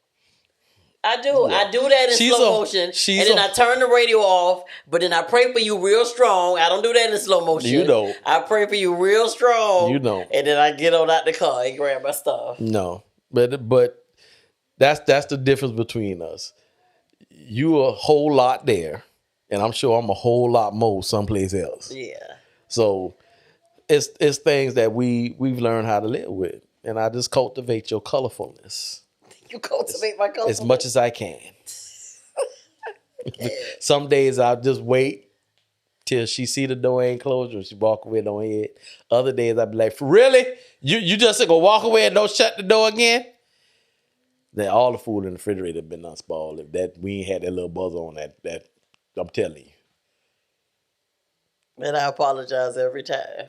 I do. Yeah. I do that in slow motion. And then I turn the radio off, but then I pray for you real strong. I don't do that in slow motion.
You don't.
I pray for you real strong.
You don't.
And then I get on out the car and grab my stuff.
No. But that's the difference between us. You a whole lot there. And I'm sure I'm a whole lot more someplace else.
Yeah.
So it's things that we've learned how to live with. And I just cultivate your colorfulness.
You cultivate my colorfulness?
As much as I can. Some days I'll just wait till she see the door ain't closed or she walk away, don't hit it. Other days I'll be like, really? You just gonna walk away and don't shut the door again? Then all the food in the refrigerator have been unspoiled. If that we ain't had that little buzzer on that I'm telling you.
And I apologize every time.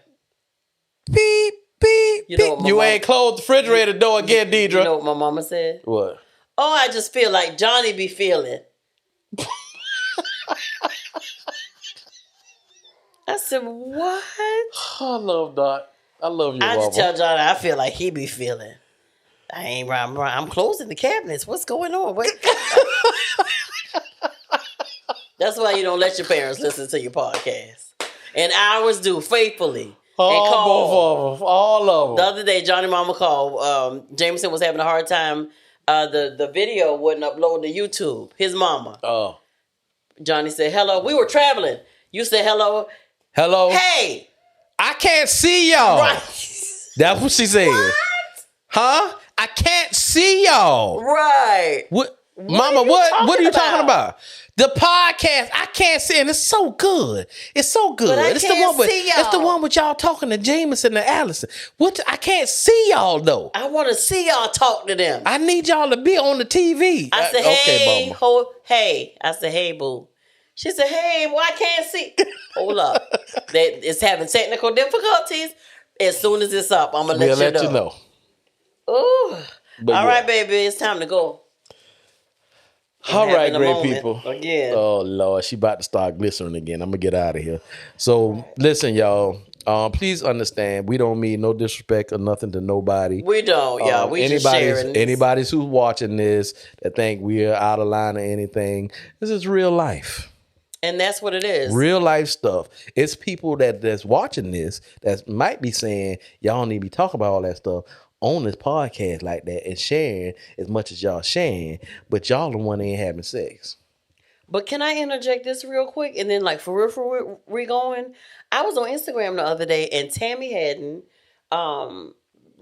Beep, beep, beep. You ain't closed the refrigerator door again, Deidre.
You know what my mama said?
What?
Oh, I just feel like Johnny be feeling. I I said, what?
I love Doc. I love your
I
mama.
just tell John I feel like he be feeling. I'm closing the cabinets. What's going on? What? That's why you don't let your parents listen to your podcast. And ours do faithfully.
Both of them. All of
The
them.
other day, Johnny Mama called. Jameson was having a hard time. The video wouldn't upload to YouTube. His mama.
Oh.
Johnny said, hello. We were traveling. You said hello.
Hello.
Hey.
I can't see y'all.
Right.
That's what she said.
What?
Huh? I can't see y'all.
Right.
What? Mama, what are you talking about? The podcast, I can't see, and it's so good. It's so good.
But I
it's
can't see y'all.
It's the one with y'all talking to Jameson and Allison. I can't see y'all though.
I want to see y'all talk to them.
I need y'all to be on the TV.
I said,
okay,
hey, hey. I said, hey, boo. She said, hey, well, I can't see. Hold up. It's having technical difficulties. As soon as it's up, I'm going to let you know. Ooh. All right, baby. It's time to go.
All right, great people.
Again.
Oh, Lord. She about to start glistering again. I'm going to get out of here. So, listen, y'all. Please understand, we don't mean no disrespect or nothing to nobody.
We don't, y'all. We just sharing this.
Anybody who's watching this that think we're out of line or anything, this is real life.
And that's what it is.
Real life stuff. It's people that's watching this that might be saying, y'all need to be talking about all that stuff on this podcast like that and sharing as much as y'all sharing, but y'all the one that ain't having sex.
But can I interject this real quick? And then, like, for real, we going. I was on Instagram the other day, and Tammy Haddon,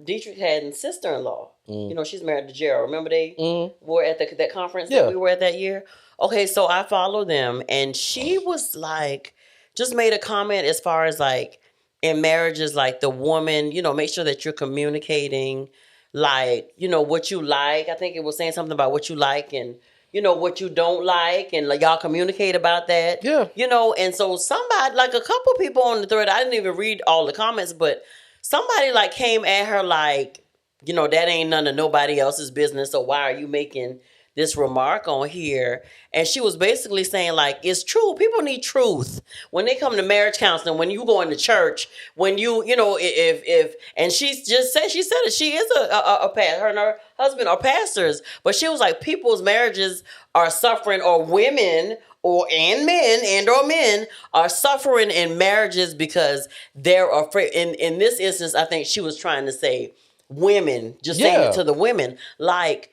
Dietrich Haddon's sister-in-law, you know, she's married to Gerald. Remember they were at that conference that we were at that year? Okay, so I follow them, and she was like, just made a comment as far as like, in marriages, like the woman, you know, make sure that you're communicating, like, you know, what you like. I think it was saying something about what you like and, you know, what you don't like. And like, y'all communicate about that.
Yeah.
You know, and so somebody, like a couple people on the thread, I didn't even read all the comments, but somebody like came at her like, you know, that ain't none of nobody else's business. So why are you making this remark on here? And she was basically saying like, it's true. People need truth when they come to marriage counseling, when you go into church, when you know, if, and she just said, she is a pastor, her and her husband are pastors, but she was like, people's marriages are suffering, or women and men are suffering in marriages because they're afraid. In this instance, I think she was trying to say women, just saying it to the women, like,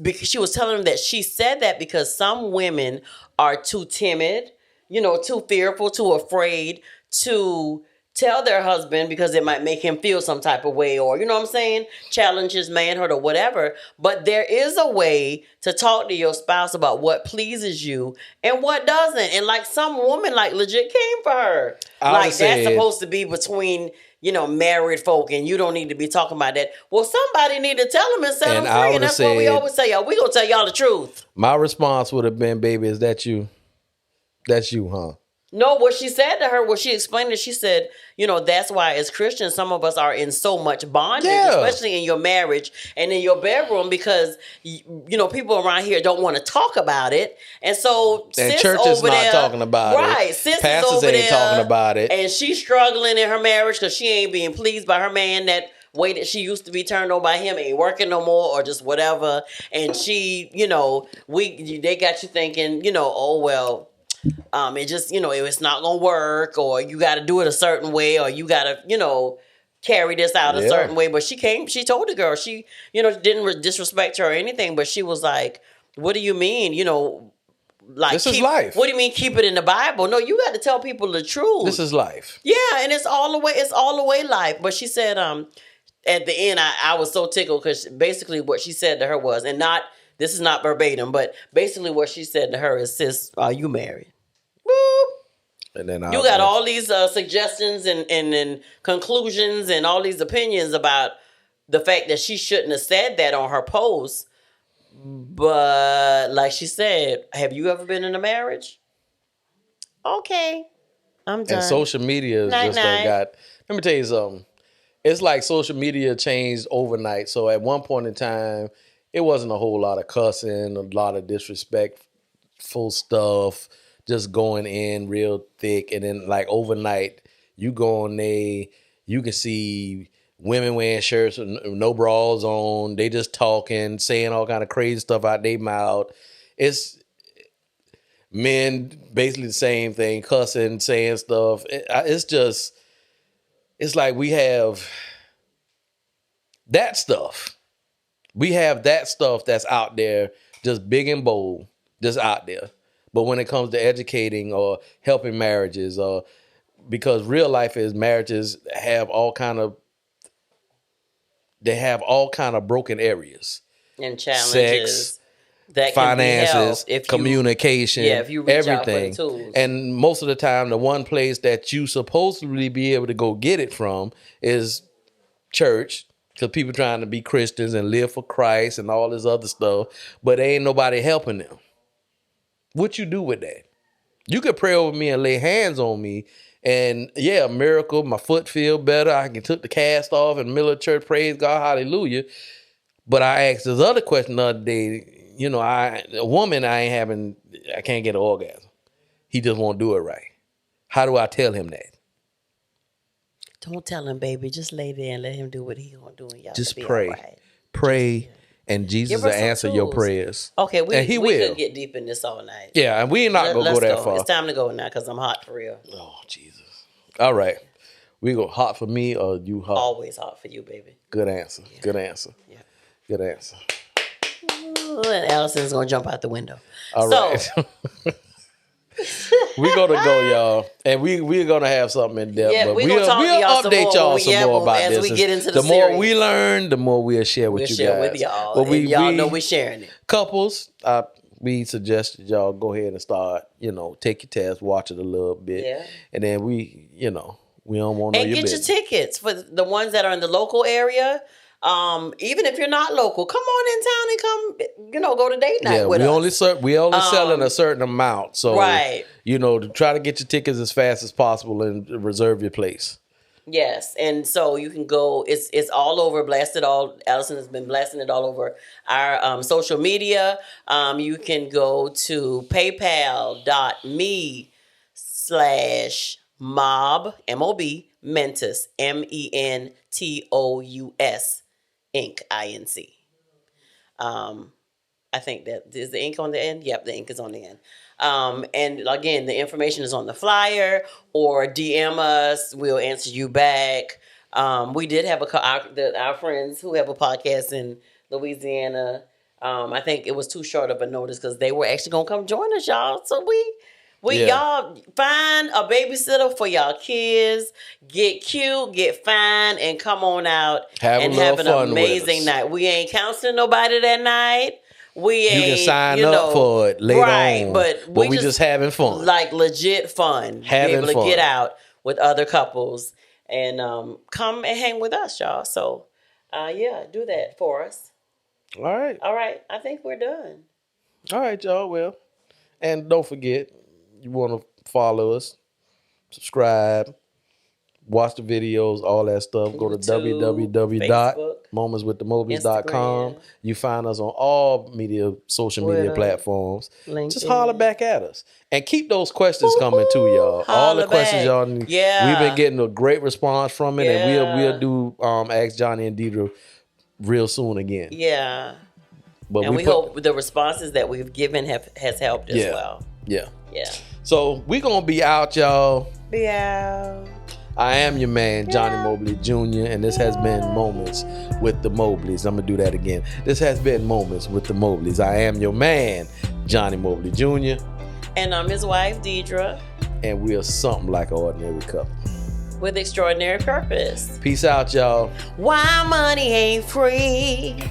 because she was telling them that she said that because some women are too timid, you know, too fearful, too afraid to tell their husband because it might make him feel some type of way, or, you know what I'm saying, challenge his manhood or whatever. But there is a way to talk to your spouse about what pleases you and what doesn't. And like some woman like legit came for her. Like that's supposed to be between, you know, married folk, and you don't need to be talking about that. Well, somebody need to tell them and set them free. And that's what we always say, y'all. We gonna tell y'all the truth.
My response would have been, baby, is that you? That's you, huh?
No, what she said to her, what she explained it, she said, you know, that's why as Christians, some of us are in so much bondage, especially in your marriage and in your bedroom, because, you know, people around here don't want to talk about it. And so,
and
sis
church
over
is not
there,
talking about it.
Right. Sis
Pastors
is over
ain't
there,
talking about it.
And she's struggling in her marriage because she ain't being pleased by her man. That way that she used to be turned on by him ain't working no more, or just whatever. And she, you know, they got you thinking, you know, oh, well, it just, you know, it's not gonna work, or you got to do it a certain way, or you got to, you know, carry this out a certain way. But she told the girl, she, you know, didn't disrespect her or anything, but she was like, what do you mean, you know, like,
this is life.
What do you mean keep it in the Bible? No, you got to tell people the truth.
This is life.
Yeah, and it's all the way life. But she said, at the end, I was so tickled because basically what she said to her was, and not, this is not verbatim, but basically what she said to her is, sis, are you married? Boop.
And then
you got all these suggestions and conclusions and all these opinions about the fact that she shouldn't have said that on her post. But like she said, have you ever been in a marriage? Okay, I'm done.
And social media is just let me tell you something. It's like social media changed overnight. So at one point in time, it wasn't a whole lot of cussing, a lot of disrespectful stuff. just going in real thick, and then like overnight, you go on you can see women wearing shirts with no bras on. They just talking, saying all kind of crazy stuff out their mouth. It's men basically the same thing, cussing, saying stuff. It's like we have that stuff. We have that stuff that's out there, just big and bold, just out there. But when it comes to educating or helping marriages, or because real life is marriages have all kind of broken areas
and challenges.
Sex,
that
finances,
can be
communication,
if you reach
everything.
out for the tools.
And most of the time, the one place that you supposedly be able to go get it from is church, because people trying to be Christians and live for Christ and all this other stuff, but there ain't nobody helping them. What you do with that? You could pray over me and lay hands on me, and yeah, miracle, my foot feel better. I can took the cast off in the middle of church, praise God, hallelujah. But I asked this other question the other day. A woman, I can't get an orgasm. He just won't do it right. How do I tell him that?
Don't tell him, baby. Just lay there and let him do what he gonna do, and y'all
just
be
pray.
all right.
Pray, and Jesus will answer your prayers.
Okay,
and he will.
could get deep in this all night.
Yeah, and we ain't not gonna go that far.
It's time to go now because I'm hot for real.
Oh, Jesus. All right. We go hot for me or you hot?
Always hot for you, baby.
Good answer.
Yeah.
Good answer.
Yeah.
Good answer.
And Allison's gonna jump out the window.
All right. We're gonna go, y'all, and we're gonna have something in depth.
Yeah,
but
we'll
update y'all some more about
as
this.
we get into the
more
series.
we learn, the more we'll share with you
share
guys.
with y'all.
But
y'all know we're sharing it.
Couples, we suggested y'all go ahead and start. Take your test, watch it a little bit, and then we don't want to know your business.
And get your tickets for the ones that are in the local area. Even if you're not local, come on in town and come, go to date night with us.
We only selling a certain amount. So,
right.
To try to get your tickets as fast as possible and reserve your place.
Yes. And so you can go, it's all over, blasted all, Allison has been blasting it all over our social media. You can go to paypal.me/mob, MOB, Mentus, MENTOUS. Inc. INC. I think that is the ink on the end. Yep, the ink is on the end. And again, the information is on the flyer, or DM us. We'll answer you back. We did have our friends who have a podcast in Louisiana. I think it was too short of a notice because they were actually gonna come join us, y'all. So y'all find a babysitter for y'all kids, get cute, get fine, and come on out and have an amazing night. We ain't counseling nobody that night. You
can sign up for it later on,
but
we just having fun,
like legit fun.
Having
be able
fun.
to get out with other couples and come and hang with us, y'all. So, do that for us.
All right.
I think we're done.
All right, y'all. Well, and don't forget, you want to follow us, subscribe, watch the videos, all that stuff. Go to www.momentswiththemobleys.com. You find us on all social media platforms. LinkedIn. Just holler back at us. And keep those questions coming too, y'all. All the questions y'all need.
Yeah.
We've been getting a great response from it, and we'll do Ask Johnny and Deidre real soon again.
Yeah.
But
we hope the responses that we've given has helped as well.
Yeah.
Yeah.
So we're going to be out, y'all.
Be out.
I am your man, Johnny Mobley Jr., and this has been Moments with the Mobleys. I'm going to do that again. This has been Moments with the Mobleys. I am your man, Johnny Mobley Jr.
And I'm his wife, Deidre.
And we are something like an ordinary couple.
With extraordinary purpose.
Peace out, y'all.
Why money ain't free.